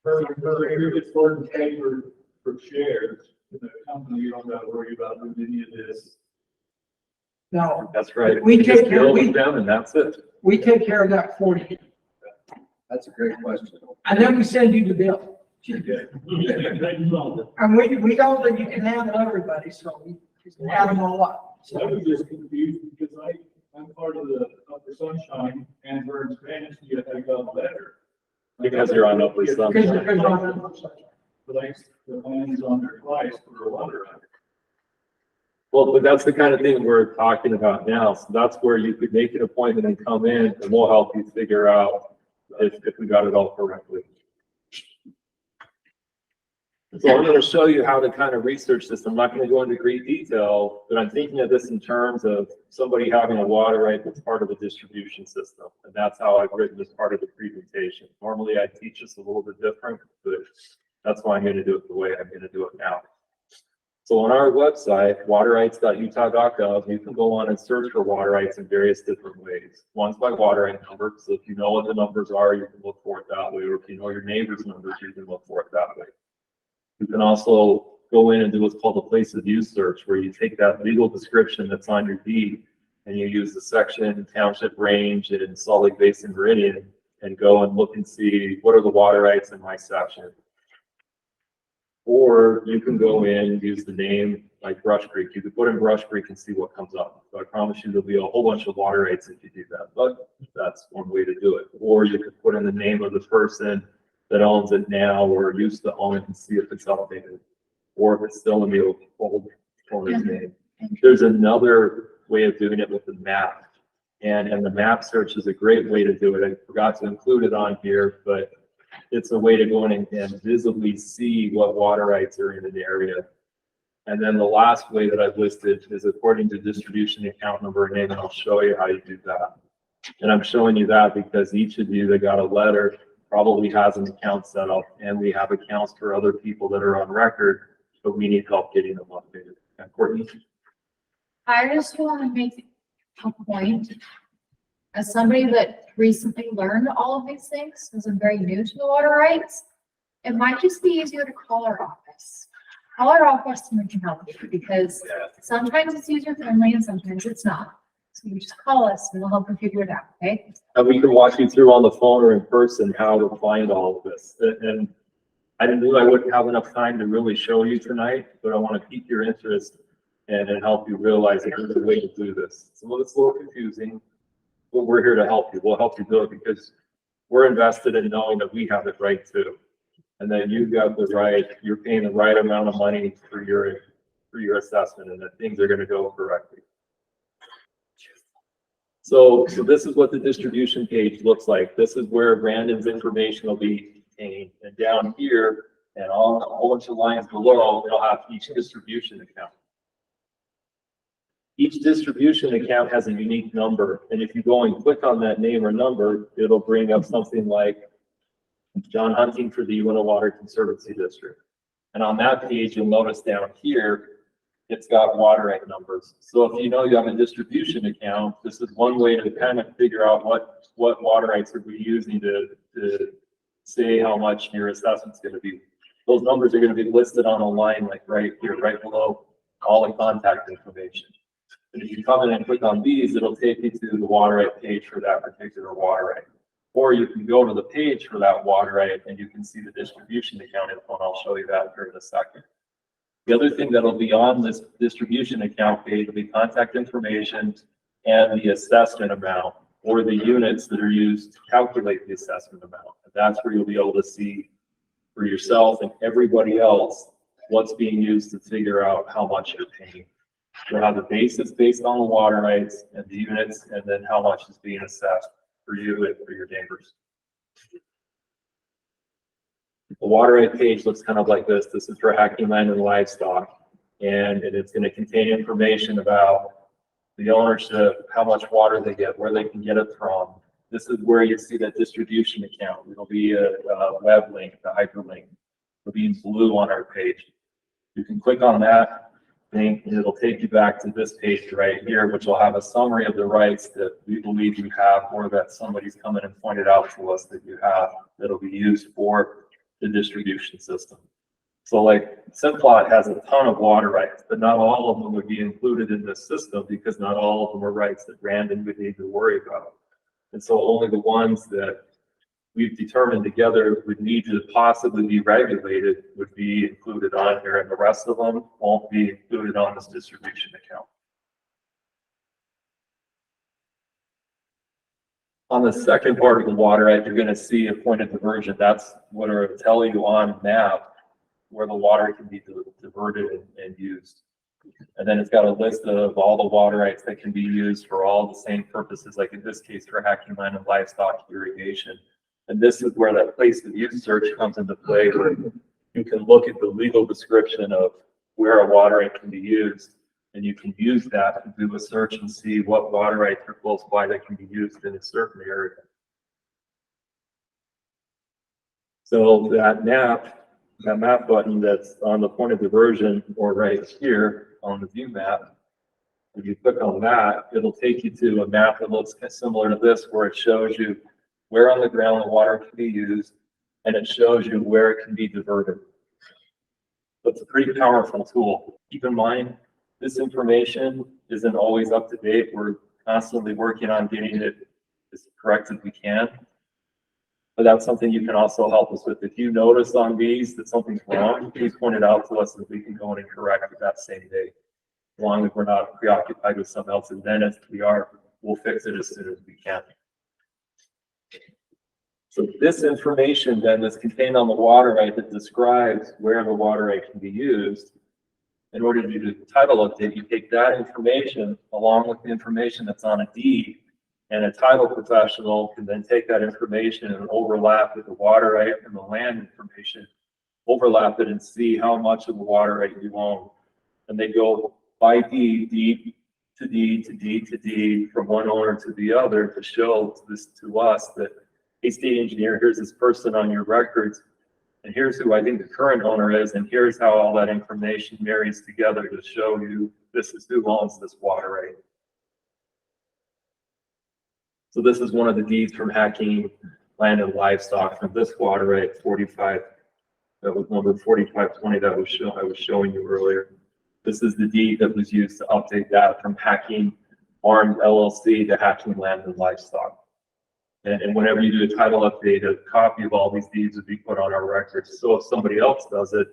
It's for paper for shares in the company. You don't have to worry about doing any of this. no, That's right. We You take just care- bill we- with them and that's it. we take care of that for you. That's a great question. And then we send you the bill. Okay. And we know that you can handle everybody, so we just add them all up. I was just confused because I'm part of the Upper Sunshine and Bird's Bench, yet I got a letter. Because you're on Upper Sunshine. Because you're on. But the land's on their price for a water right. Well, but that's the kind of thing we're talking about now. So that's where you could make an appointment and come in and we'll help you figure out if we got it all correctly. So I'm going to show you how to kind of research this. I'm not going to go into great detail, but I'm thinking of this in terms of somebody having a water right that's part of a distribution system. And that's how I've written this part of the presentation. Normally I teach this a little bit different, but that's why I'm going to do it the way I'm going to do it now. So on our website, waterrights.utah.gov, you can go on and search for water rights in various different ways. One's by water right number. So if you know what the numbers are, you can look for it that way. Or if you know your neighbor's numbers, you can look for it that way. You can also go in and do what's called a place of use search, where you take that legal description that's on your deed and you use the section, township, range, and Salt Lake Basin Meridian and go and look and see what are the water rights in my section. Or you can go in and use the name like Brush Creek. You could put in Brush Creek and see what comes up. So I promise you there'll be a whole bunch of water rights if you do that, but that's one way to do it. Or you could put in the name of the person that owns it now or used to own it and see if it's updated or if it's still in the old owner's name. There's another way of doing it with the map. And the map search is a great way to do it. I forgot to include it on here, but it's a way to go in and visibly see what water rights are in an area. And then the last way that I've listed is according to distribution account number and name, and I'll show you how you do that. And I'm showing you that because each of you that got a letter probably has an account set up, and we have accounts for other people that are on record, but we need help getting them updated. And Courtney? I just want to make a point. As somebody that recently learned all of these things, because I'm very new to the water rights, it might just be easier to call our office. Call our office and we can help you, because sometimes it's user friendly and sometimes it's not. So you just call us and we'll help you figure it out, okay? And we can walk you through on the phone or in person how to find all of this. And I knew I wouldn't have enough time to really show you tonight, but I want to pique your interest and help you realize that there's a way to do this. So it's a little confusing, but we're here to help you. We'll help you do it because we're invested in knowing that we have it right too. And then you've got the right, you're paying the right amount of money for your assessment and that things are going to go correctly. So this is what the distribution page looks like. This is where Brandon's information will be contained. And down here and all a whole bunch of lines below, they'll have each distribution account. Each distribution account has a unique number. And if you go and click on that name or number, it'll bring up something like John Hunting for the Utah Water Conservancy District. And on that page, you'll notice down here, it's got water right numbers. So if you know you have a distribution account, this is one way to kind of figure out what water rights are we using to say how much your assessment's going to be. Those numbers are going to be listed on a line like right here, right below all the contact information. And if you come in and click on these, it'll take you to the water right page for that particular water right. Or you can go to the page for that water right and you can see the distribution account info, and I'll show you that here in a second. The other thing that'll be on this distribution account page will be contact information and the assessment amount, or the units that are used to calculate the assessment amount. And that's where you'll be able to see for yourself and everybody else what's being used to figure out how much you're paying. You'll have the basis based on the water rights and the units, and then how much is being assessed for you and for your neighbors. The water right page looks kind of like this. This is for hacking land and livestock, and it's going to contain information about the ownership, how much water they get, where they can get it from. This is where you see that distribution account. It'll be a web link, the hyperlink. It'll be in blue on our page. You can click on that link, and it'll take you back to this page right here, which will have a summary of the rights that we believe you have, or that somebody's come in and pointed out to us that you have, that'll be used for the distribution system. So like Simplot has a ton of water rights, but not all of them would be included in this system because not all of them are rights that Brandon would need to worry about. And so only the ones that we've determined together would need to possibly be regulated would be included on here, and the rest of them won't be included on this distribution account. On the second part of the water right, you're going to see a point of diversion. That's what it'll tell you on map where the water can be diverted and used. And then it's got a list of all the water rights that can be used for all the same purposes, like in this case for hacking land and livestock irrigation. And this is where that place of use search comes into play, where you can look at the legal description of where a water right can be used, and you can use that to do a search and see what water rights are close by that can be used in a certain area. So that map button that's on the point of diversion, or right here on the view map, if you click on that, it'll take you to a map that looks similar to this, where it shows you where on the ground the water can be used, and it shows you where it can be diverted. So it's a pretty powerful tool. Keep in mind, this information isn't always up to date. We're constantly working on getting it as correct as we can. But that's something you can also help us with. If you notice on these that something's wrong, please point it out to us and we can go in and correct it that same day. As long as we're not preoccupied with something else, and then if we are, we'll fix it as soon as we can. So this information then is contained on the water right that describes where the water right can be used. In order to do the title update, you take that information along with the information that's on a deed, and a title professional can then take that information and overlap with the water right and the land information, overlap it and see how much of the water right you own. And they go by deed, deed to deed to deed to deed, from one owner to the other, to show this to us that, hey, state engineer, here's this person on your records, and here's who I think the current owner is, and here's how all that information marries together to show you this is who owns this water right. So this is one of the deeds from hacking land and livestock from this water right, 45, that was number 4520 that I was showing you earlier. This is the deed that was used to update that from hacking Farms LLC to Hatchling Land and Livestock. And whenever you do a title update, a copy of all these deeds would be put on our records. So if somebody else does it,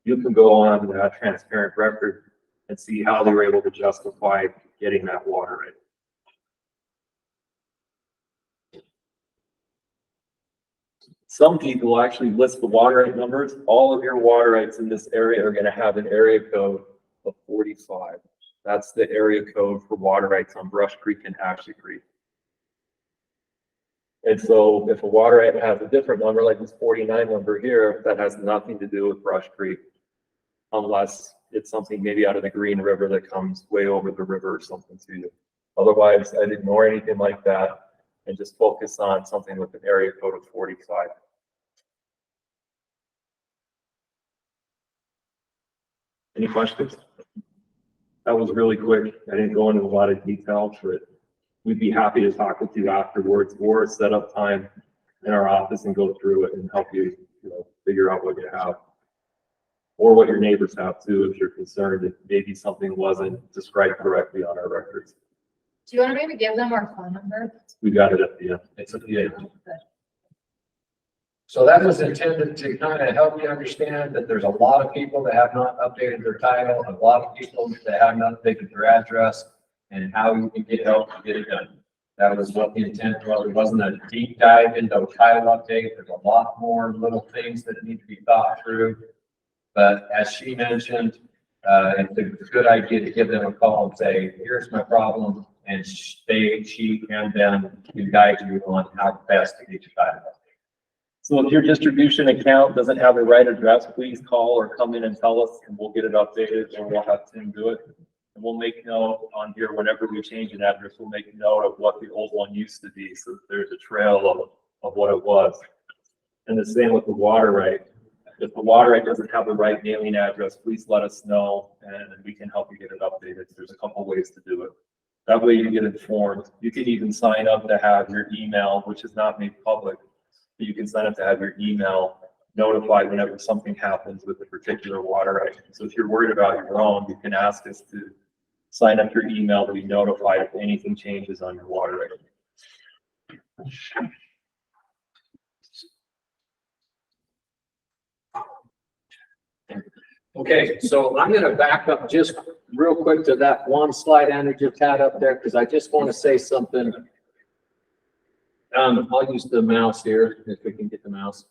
you can go on a transparent record and see how they were able to justify getting that water right. Some people actually list the water right numbers. All of your water rights in this area are going to have an area code of 45. That's the area code for water rights on Brush Creek and Ashley Creek. And so if a water right has a different number, like this 49 number here, that has nothing to do with Brush Creek, unless it's something maybe out of the Green River that comes way over the river or something to you. Otherwise, I'd ignore anything like that and just focus on something with an area code of 45. Any questions? That was really quick. I didn't go into a lot of detail, but we'd be happy to talk with you afterwards or set up time in our office and go through it and help you, figure out what you have. Or what your neighbors have too, if you're concerned that maybe something wasn't described correctly on our records. Do you want to maybe give them our phone number? We got it at the end. It's at the end. So that was intended to kind of help you understand that there's a lot of people that have not updated their title, a lot of people that have not updated their address, and how you can get help to get it done. That was what the intent was. It wasn't a deep dive into a title update. There's a lot more little things that need to be thought through. But as she mentioned, it's a good idea to give them a call and say, here's my problem. And she and them can guide you on how best to get your title updated. So if your distribution account doesn't have the right address, please call or come in and tell us and we'll get it updated, or we'll have Tim do it. And we'll make note on here whenever we change an address, we'll make note of what the old one used to be. So there's a trail of what it was. And the same with the water right. If the water right doesn't have the right mailing address, please let us know and we can help you get it updated. There's a couple ways to do it. That way you get informed. You can even sign up to have your email, which is not made public. You can sign up to have your email notified whenever something happens with a particular water right. So if you're worried about your own, you can ask us to sign up your email to be notified if anything changes on your water right. Okay, so I'm going to back up just real quick to that one slide Andrew just had up there, because I just want to say something. I'll use the mouse here, if we can get the mouse.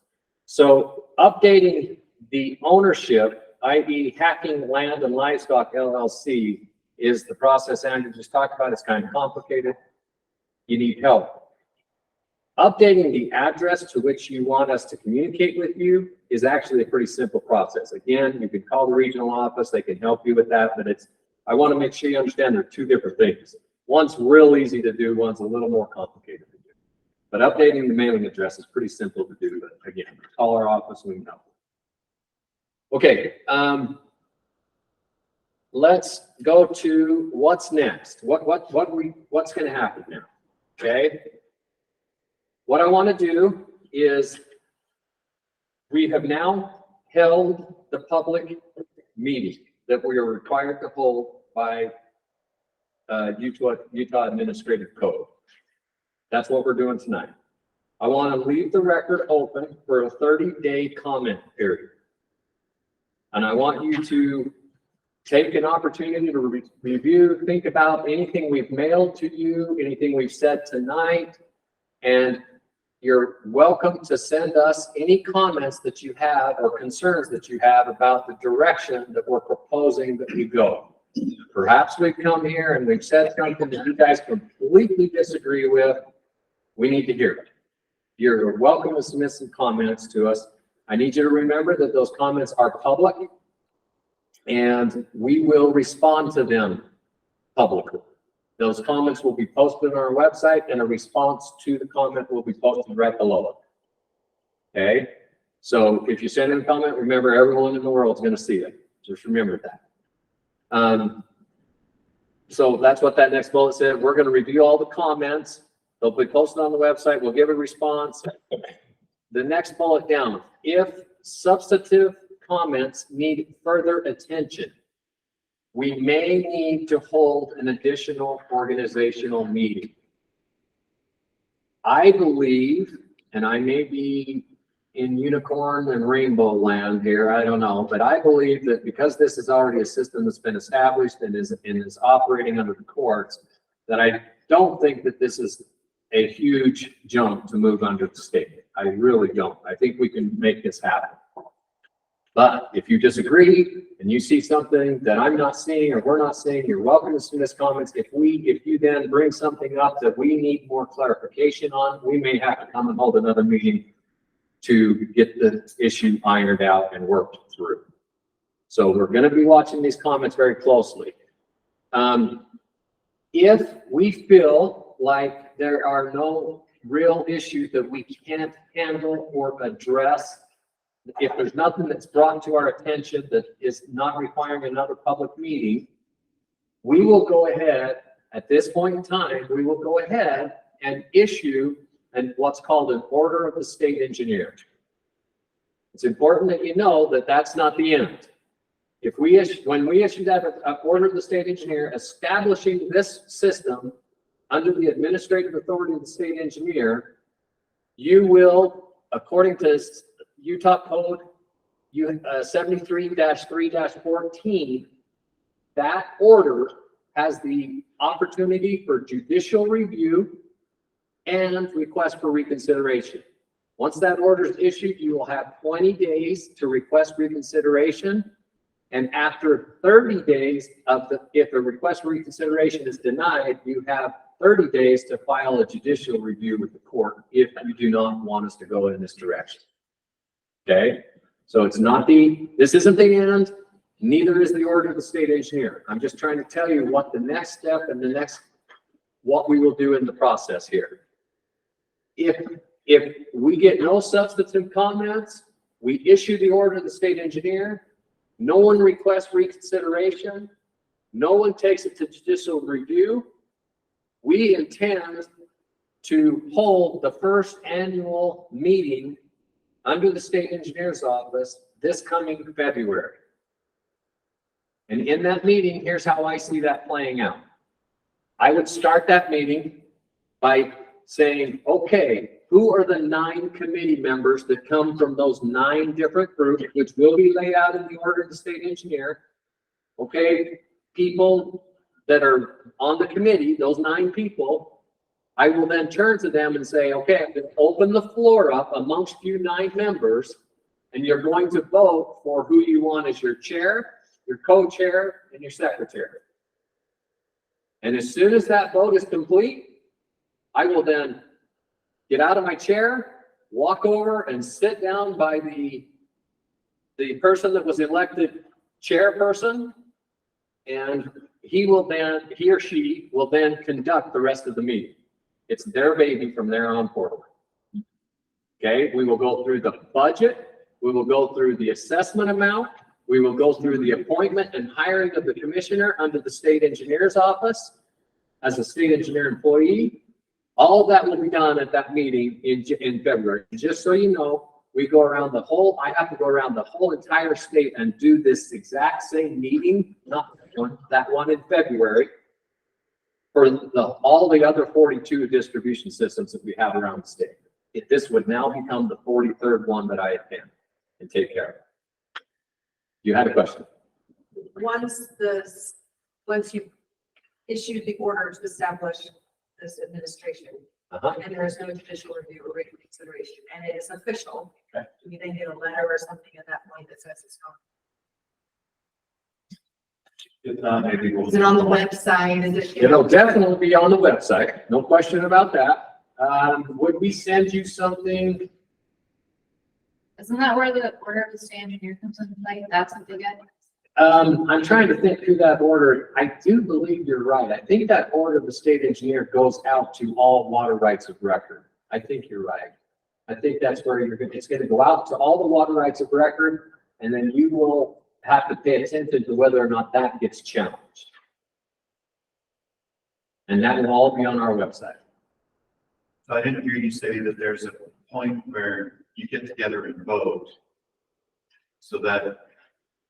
So updating the ownership, i.e. Hacking Land and Livestock LLC, is the process Andrew just talked about. It's kind of complicated. You need help. Updating the address to which you want us to communicate with you is actually a pretty simple process. Again, you can call the regional office. They can help you with that, but I want to make sure you understand there are two different things. One's real easy to do. One's a little more complicated to do. But updating the mailing address is pretty simple to do. But again, call our office, we can help. Okay, let's go to what's next. What's going to happen now? Okay. What I want to do is, we have now held the public meeting that we are required to hold by Utah Administrative Code. That's what we're doing tonight. I want to leave the record open for a 30-day comment period. And I want you to take an opportunity to review, think about anything we've mailed to you, anything we've said tonight, and you're welcome to send us any comments that you have or concerns that you have about the direction that we're proposing that we go. Perhaps we've come here and we've said something that you guys completely disagree with. We need to hear it. You're welcome to submit some comments to us. I need you to remember that those comments are public and we will respond to them publicly. Those comments will be posted on our website and a response to the comment will be posted right below it. Okay? So if you send in a comment, remember everyone in the world is going to see it. Just remember that. So that's what that next bullet said. We're going to review all the comments. They'll be posted on the website. We'll give a response. The next bullet down, if substantive comments need further attention, we may need to hold an additional organizational meeting. I believe, and I may be in unicorn and rainbow land here, I don't know, but I believe that because this is already a system that's been established and is operating under the courts, that I don't think that this is a huge jump to move under the state. I really don't. I think we can make this happen. But if you disagree and you see something that I'm not seeing or we're not seeing, you're welcome to send us comments. If you then bring something up that we need more clarification on, we may have to come and hold another meeting to get the issue ironed out and worked through. So we're going to be watching these comments very closely. If we feel like there are no real issues that we can't handle or address, if there's nothing that's brought to our attention that is not requiring another public meeting, we will go ahead, at this point in time, we will go ahead and issue what's called an order of the state engineer. It's important that you know that that's not the end. When we issue that order of the state engineer establishing this system under the administrative authority of the state engineer, you will, according to Utah Code 73-3-14, that order has the opportunity for judicial review and request for reconsideration. Once that order is issued, you will have 20 days to request reconsideration. And after 30 days if a request for reconsideration is denied, you have 30 days to file a judicial review with the court if you do not want us to go in this direction. Okay? So it's not this isn't the end, neither is the order of the state engineer. I'm just trying to tell you what the next step and what we will do in the process here. If we get no substantive comments, we issue the order of the state engineer, no one requests reconsideration, no one takes it to judicial review, we intend to hold the first annual meeting under the state engineer's office this coming February. And in that meeting, here's how I see that playing out. I would start that meeting by saying, okay, who are the 9 committee members that come from those 9 different groups, which will be laid out in the order of the state engineer? Okay, people that are on the committee, those 9 people, I will then turn to them and say, okay, I'm going to open the floor up amongst you 9 members, and you're going to vote for who you want as your chair, your co-chair, and your secretary. And as soon as that vote is complete, I will then get out of my chair, walk over and sit down by the person that was elected chairperson, and he or she will then conduct the rest of the meeting. It's their baby from there on forward. Okay, we will go through the budget, we will go through the assessment amount, we will go through the appointment and hiring of the commissioner under the state engineer's office as a state engineer employee. All of that will be done at that meeting in February. Just so you know, I have to go around the whole entire state and do this exact same meeting, not that one in February, for all the other 42 distribution systems that we have around the state. This would now become the 43rd one that I attend and take care of. You had a question? Once you issued the order to establish this administration, and there is no judicial review or reconsideration, and it is official, okay, do you then get a letter or something at that point that says it's gone? If not, maybe we'll. Is it on the website? Is it? It'll definitely be on the website, no question about that. Would we send you something? Isn't that where the order of the state engineer comes into play? That's what they get. I'm trying to think through that order. I do believe you're right. I think that order of the state engineer goes out to all water rights of record. I think you're right. I think that's where it's going to go out to all the water rights of record, and then you will have to pay attention to whether or not that gets challenged. And that will all be on our website. I didn't hear you say that there's a point where you get together and vote so that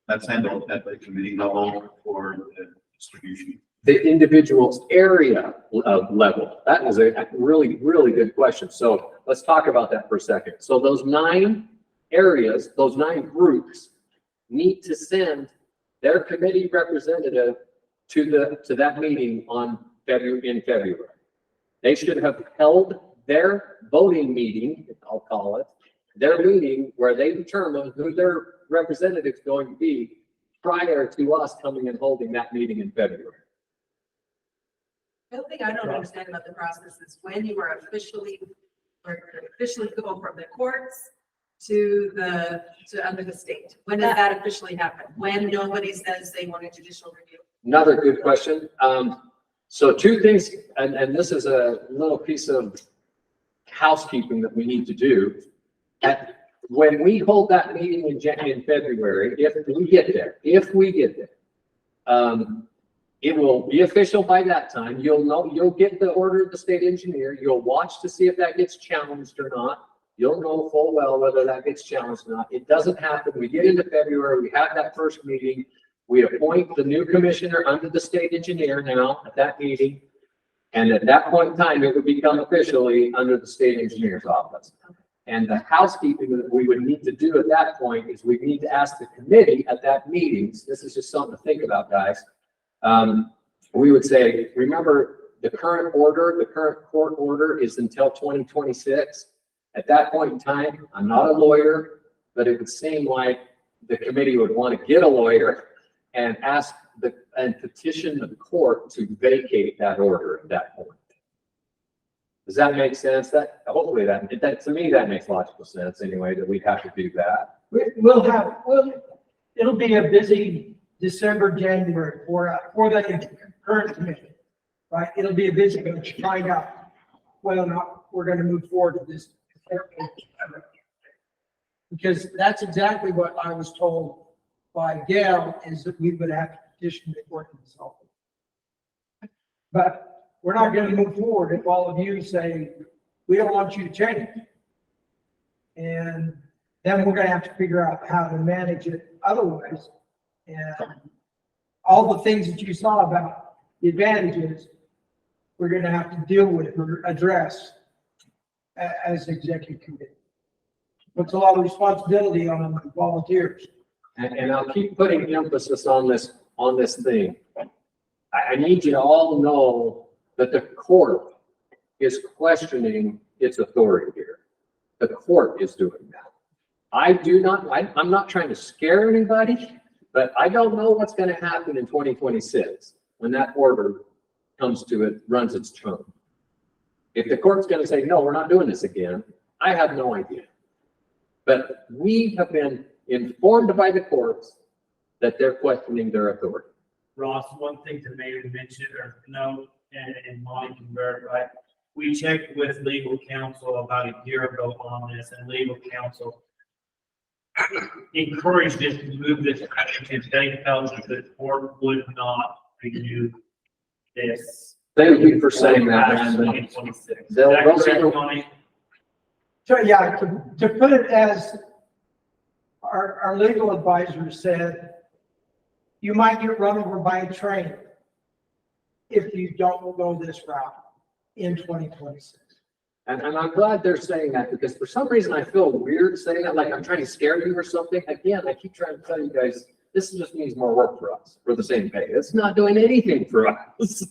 That's handled at the committee level for the distribution. The individual's area level. That is a really, really good question. So let's talk about that for a second. So those 9 areas, those 9 groups need to send their committee representative to that meeting in February. They should have held their voting meeting, I'll call it, their meeting where they determine who their representative is going to be prior to us coming and holding that meeting in February. The only thing I don't understand about the process is when you are officially go from the courts to under the state. When does that officially happen? When nobody says they want a judicial review? Another good question. So 2 things, and this is a little piece of housekeeping that we need to do. When we hold that meeting in February, if we get there, it will be official by that time. You'll get the order of the state engineer. You'll watch to see if that gets challenged or not. You'll know full well whether that gets challenged or not. It doesn't happen. We get into February, we have that first meeting. We appoint the new commissioner under the state engineer now at that meeting. And at that point in time, it would become officially under the state engineer's office. And the housekeeping that we would need to do at that point is we need to ask the committee at that meeting. This is just something to think about, guys. We would say, remember the current court order is until 2026. At that point in time, I'm not a lawyer, but it would seem like the committee would want to get a lawyer and petition the court to vacate that order at that point. Does that make sense? Hopefully that to me, that makes logical sense anyway, that we'd have to do that. It'll be a busy December, January for the current commission, right? It'll be a busy one to find out whether or not we're going to move forward with this. Because that's exactly what I was told by Gail, is that we would have to petition the court to resolve it. But we're not going to move forward if all of you say, we don't want you to change. And then we're going to have to figure out how to manage it otherwise. And all the things that you saw about the advantages, we're going to have to deal with or address as executive committee. Puts a lot of responsibility on the volunteers. And I'll keep putting emphasis on this thing. I need you to all know that the court is questioning its authority here. The court is doing that. I'm not trying to scare anybody, but I don't know what's going to happen in 2026 when that order comes to it, runs its term. If the court's going to say, no, we're not doing this again, I have no idea. But we have been informed by the courts that they're questioning their authority. Ross, one thing to maybe mention or note, and Molly can verify, we checked with legal counsel about a year ago on this, and legal counsel encouraged us to move this because they felt that the court would not renew this. Thank you for saying that. 2026. So yeah, to put it as our legal advisor said, you might get run over by a train if you don't go this route in 2026. And I'm glad they're saying that, because for some reason I feel weird saying that, like I'm trying to scare you or something. Again, I keep trying to tell you guys, this just means more work for us for the same pay. It's not doing anything for us.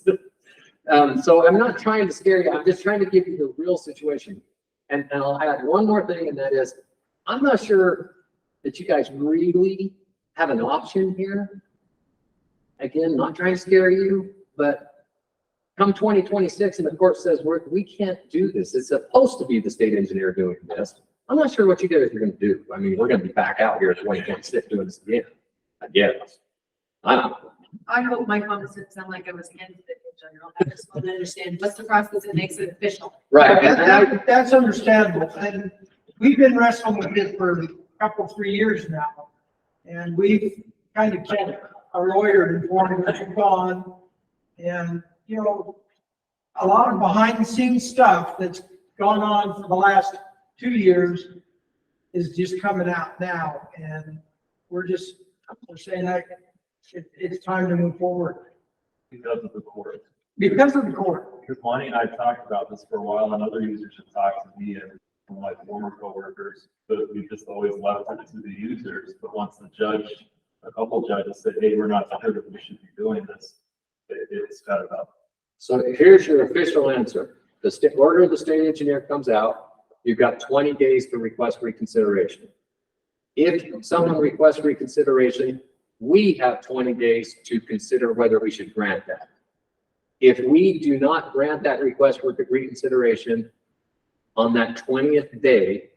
So I'm not trying to scare you. I'm just trying to give you the real situation. And I'll add one more thing, and that is, I'm not sure that you guys really have an option here. Again, not trying to scare you, but come 2026 and the court says we can't do this. It's supposed to be the state engineer doing this. I'm not sure what you guys are going to do. I mean, we're going to be back out here in 2026 doing this again, I guess. I don't know. I hope my comments didn't sound like I was against it in general. I just want to understand what's the process that makes it official. Right. That's understandable. And we've been wrestling with it for a couple, 3 years now. And we've kind of kept our lawyer informed as we've gone. And, you know, a lot of behind the scenes stuff that's gone on for the last 2 years is just coming out now. And we're just We're saying that it's time to move forward Because of the court. because of the court. Because Lonnie and I talked about this for a while, and other users have talked to me and from my former coworkers, but we just always left it to the users. But once the judge, a couple judges said, hey, we're not sure that we should be doing this, it's got it up. So here's your official answer. The order of the state engineer comes out, you've got 20 days to request reconsideration. If someone requests reconsideration, we have 20 days to consider whether we should grant that. If we do not grant that request for reconsideration on that 20th day,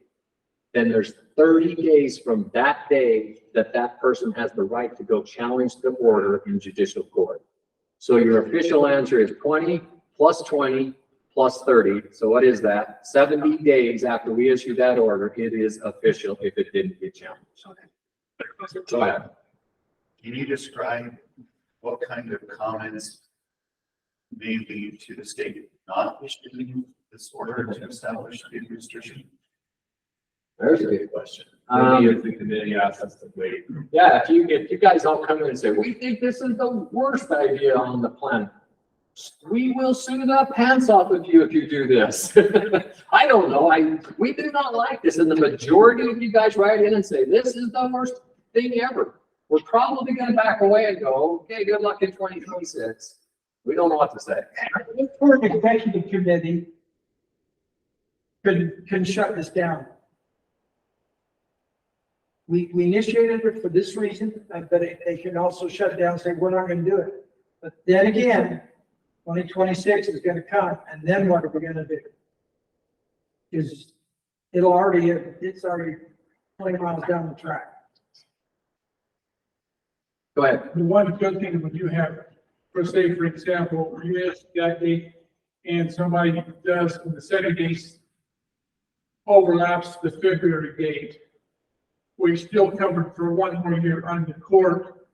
then there's 30 days from that day that that person has the right to go challenge the order in judicial court. So your official answer is 20 plus 20 plus 30. So what is that? 70 days after we issue that order, it is official if it didn't get challenged. Go ahead. Can you describe what kind of comments may lead to the state not issuing this order to establish the restriction? There's a good question. Maybe if the committee asks us to wait. Yeah, if you guys all come in and say, we think this is the worst idea on the planet, we will sue the pants off of you if you do this. I don't know. We do not like this. And the majority of you guys write in and say, this is the worst thing ever. We're probably going to back away and go, okay, good luck in 2026. We don't know what to say. The court executive committee can shut this down. We initiated it for this reason, but they can also shut it down and say, we're not going to do it. But then again, 2026 is going to come, and then what are we going to do? Because it's already 20 miles down the track. Go ahead. The one good thing when you have, for say, for example, you ask that date and somebody does, the second date overlaps the February date, we still covered for one more year under the court.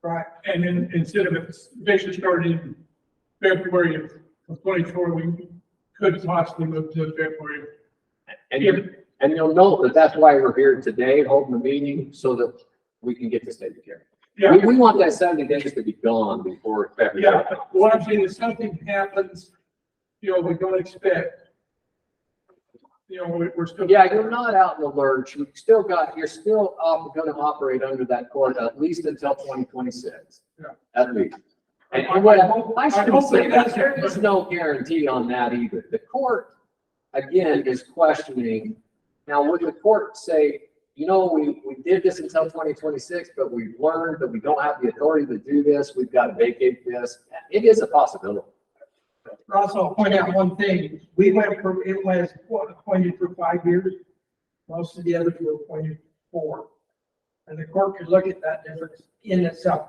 Right. And then instead of it basically starting in February of 24, we could possibly move to February. And you'll note that that's why we're here today, holding the meeting, so that we can get this taken care of. Yeah. We want that 70 days to be gone before February. Yeah, what I'm saying is something happens, we don't expect. We're still. Yeah, you're not out in the lurch. You're still going to operate under that court at least until 2026. Yeah. At least. And what I should say that there is no guarantee on that either. The court, again, is questioning. Now, would the court say, we did this until 2026, but we've learned that we don't have the authority to do this. We've got to vacate this. It is a possibility. Also, I'll point out one thing. It was appointed for 5 years. Most of the others were appointed for 4. And the court could look at that difference in itself.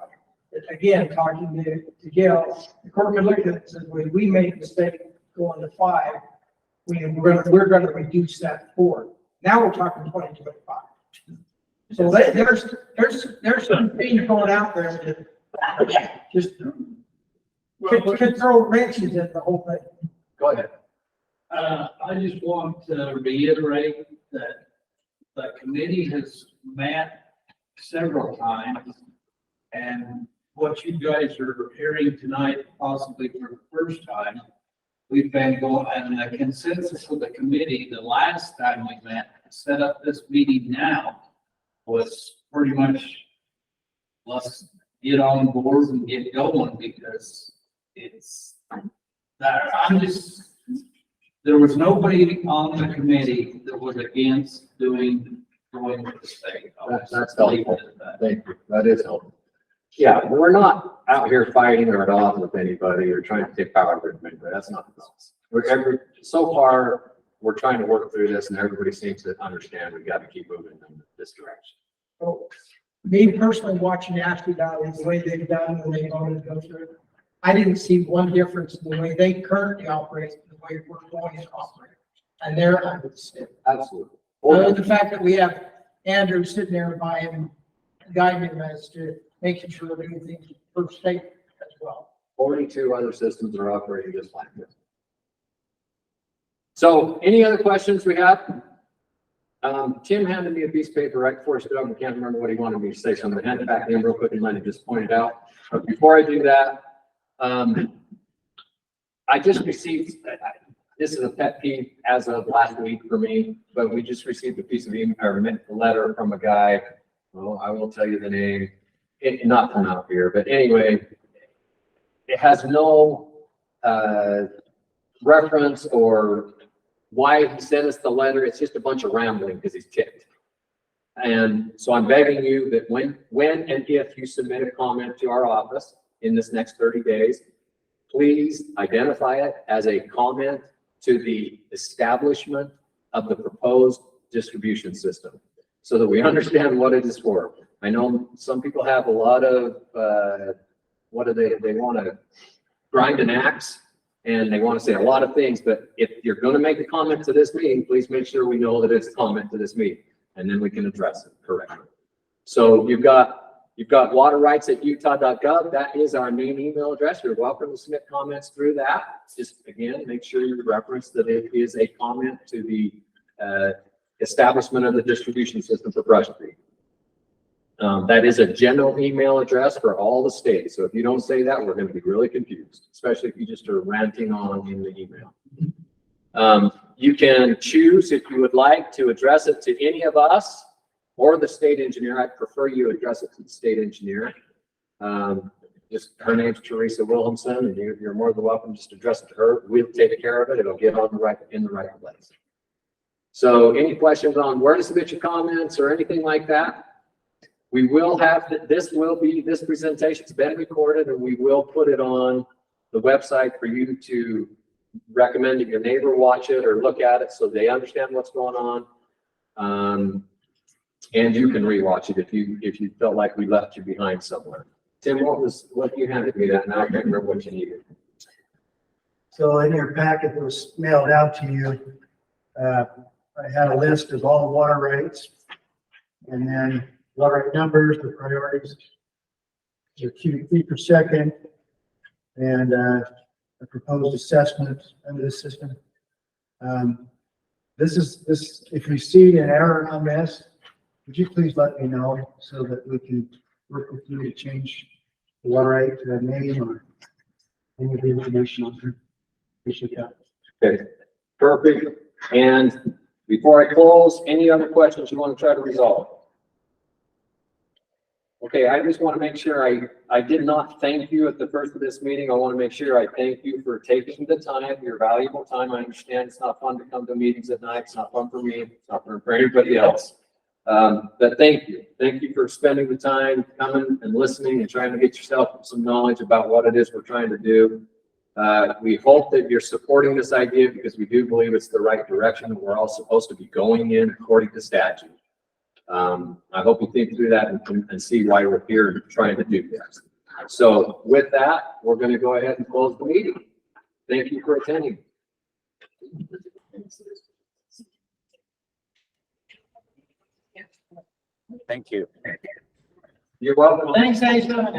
Again, talking to Gail, the court could look at it and say, well, we made a mistake going to 5. We're going to reduce that to 4. Now we're talking 2025. So there's some things going out there that just could throw wrenches at the whole thing. Go ahead. I just want to reiterate that the committee has met several times, and what you guys are hearing tonight, possibly for the first time, we've been going, and the consensus of the committee, the last time we met, set up this meeting now, was pretty much let's get on board and get going, because it's that there was nobody on the committee that was against going with the state. That's helpful. Thank you. That is helpful. Yeah, we're not out here fighting or at odds with anybody or trying to take power from anybody. That's not the case. So far, we're trying to work through this, and everybody seems to understand we've got to keep moving in this direction. So, me personally, watching Ashley Valley, the way they've done when they wanted to go through it, I didn't see one difference in the way they currently operate, the way we're going to operate. And they're understood. Absolutely. The fact that we have Andrew sitting there by him, guiding him as to making sure that everything's per state as well. 42 other systems are operating just like this. So any other questions we have? Tim handed me a piece of paper right before he stood up. I can't remember what he wanted me to say, so I'm gonna hand it back to him real quick and let him just point it out. But before I do that, I just received, this is a pet peeve as of last week for me, but we just received a piece of email, or a letter from a guy. Well, I will tell you the name, not from out here, but anyway, it has no reference or why he sent us the letter. It's just a bunch of rambling because he's ticked. And so I'm begging you that when and if you submit a comment to our office in this next 30 days, please identify it as a comment to the establishment of the proposed distribution system so that we understand what it is for. I know some people have a lot of, what do they want to grind an axe and they want to say a lot of things, but if you're going to make a comment to this meeting, please make sure we know that it's a comment to this meeting and then we can address it correctly. So you've got waterrights@utah.gov. That is our main email address. You're welcome to submit comments through that. Just again, make sure you reference that it is a comment to the establishment of the distribution system for Brush Creek. That is a general email address for all the states. So if you don't say that, we're going to be really confused, especially if you just are ranting on in the email. You can choose if you would like to address it to any of us or the state engineer. I'd prefer you address it to the state engineer. Just her name's Teresa Williamson, and you're more than welcome just to address it to her. We'll take care of it. It'll get on in the right place. So any questions on where to submit your comments or anything like that? We will have, this presentation's been recorded and we will put it on the website for you to recommend that your neighbor watch it or look at it so they understand what's going on. And you can rewatch it if you felt like we left you behind somewhere. Tim, what you handed me that, and I can't remember what you needed. So in your packet that was mailed out to you, I had a list of all water rights and then water right numbers, the priorities, the cubic feet per second, and a proposed assessment under the system. This, if you see an error on this, would you please let me know so that we can work with you to change the water right to the name or any of the information on here? Appreciate that. Okay, perfect. And before I close, any other questions you want to try to resolve? Okay, I just want to make sure I did not thank you at the first of this meeting. I want to make sure I thank you for taking the time, your valuable time. I understand it's not fun to come to meetings at night. It's not fun for me. It's not fun for anybody else. But thank you. Thank you for spending the time coming and listening and trying to get yourself some knowledge about what it is we're trying to do. We hope that you're supporting this idea because we do believe it's the right direction. We're all supposed to be going in according to statute. I hope you think through that and see why we're here trying to do this. So with that, we're going to go ahead and close the meeting. Thank you for attending. Thank you. You're welcome. Thanks, Asa.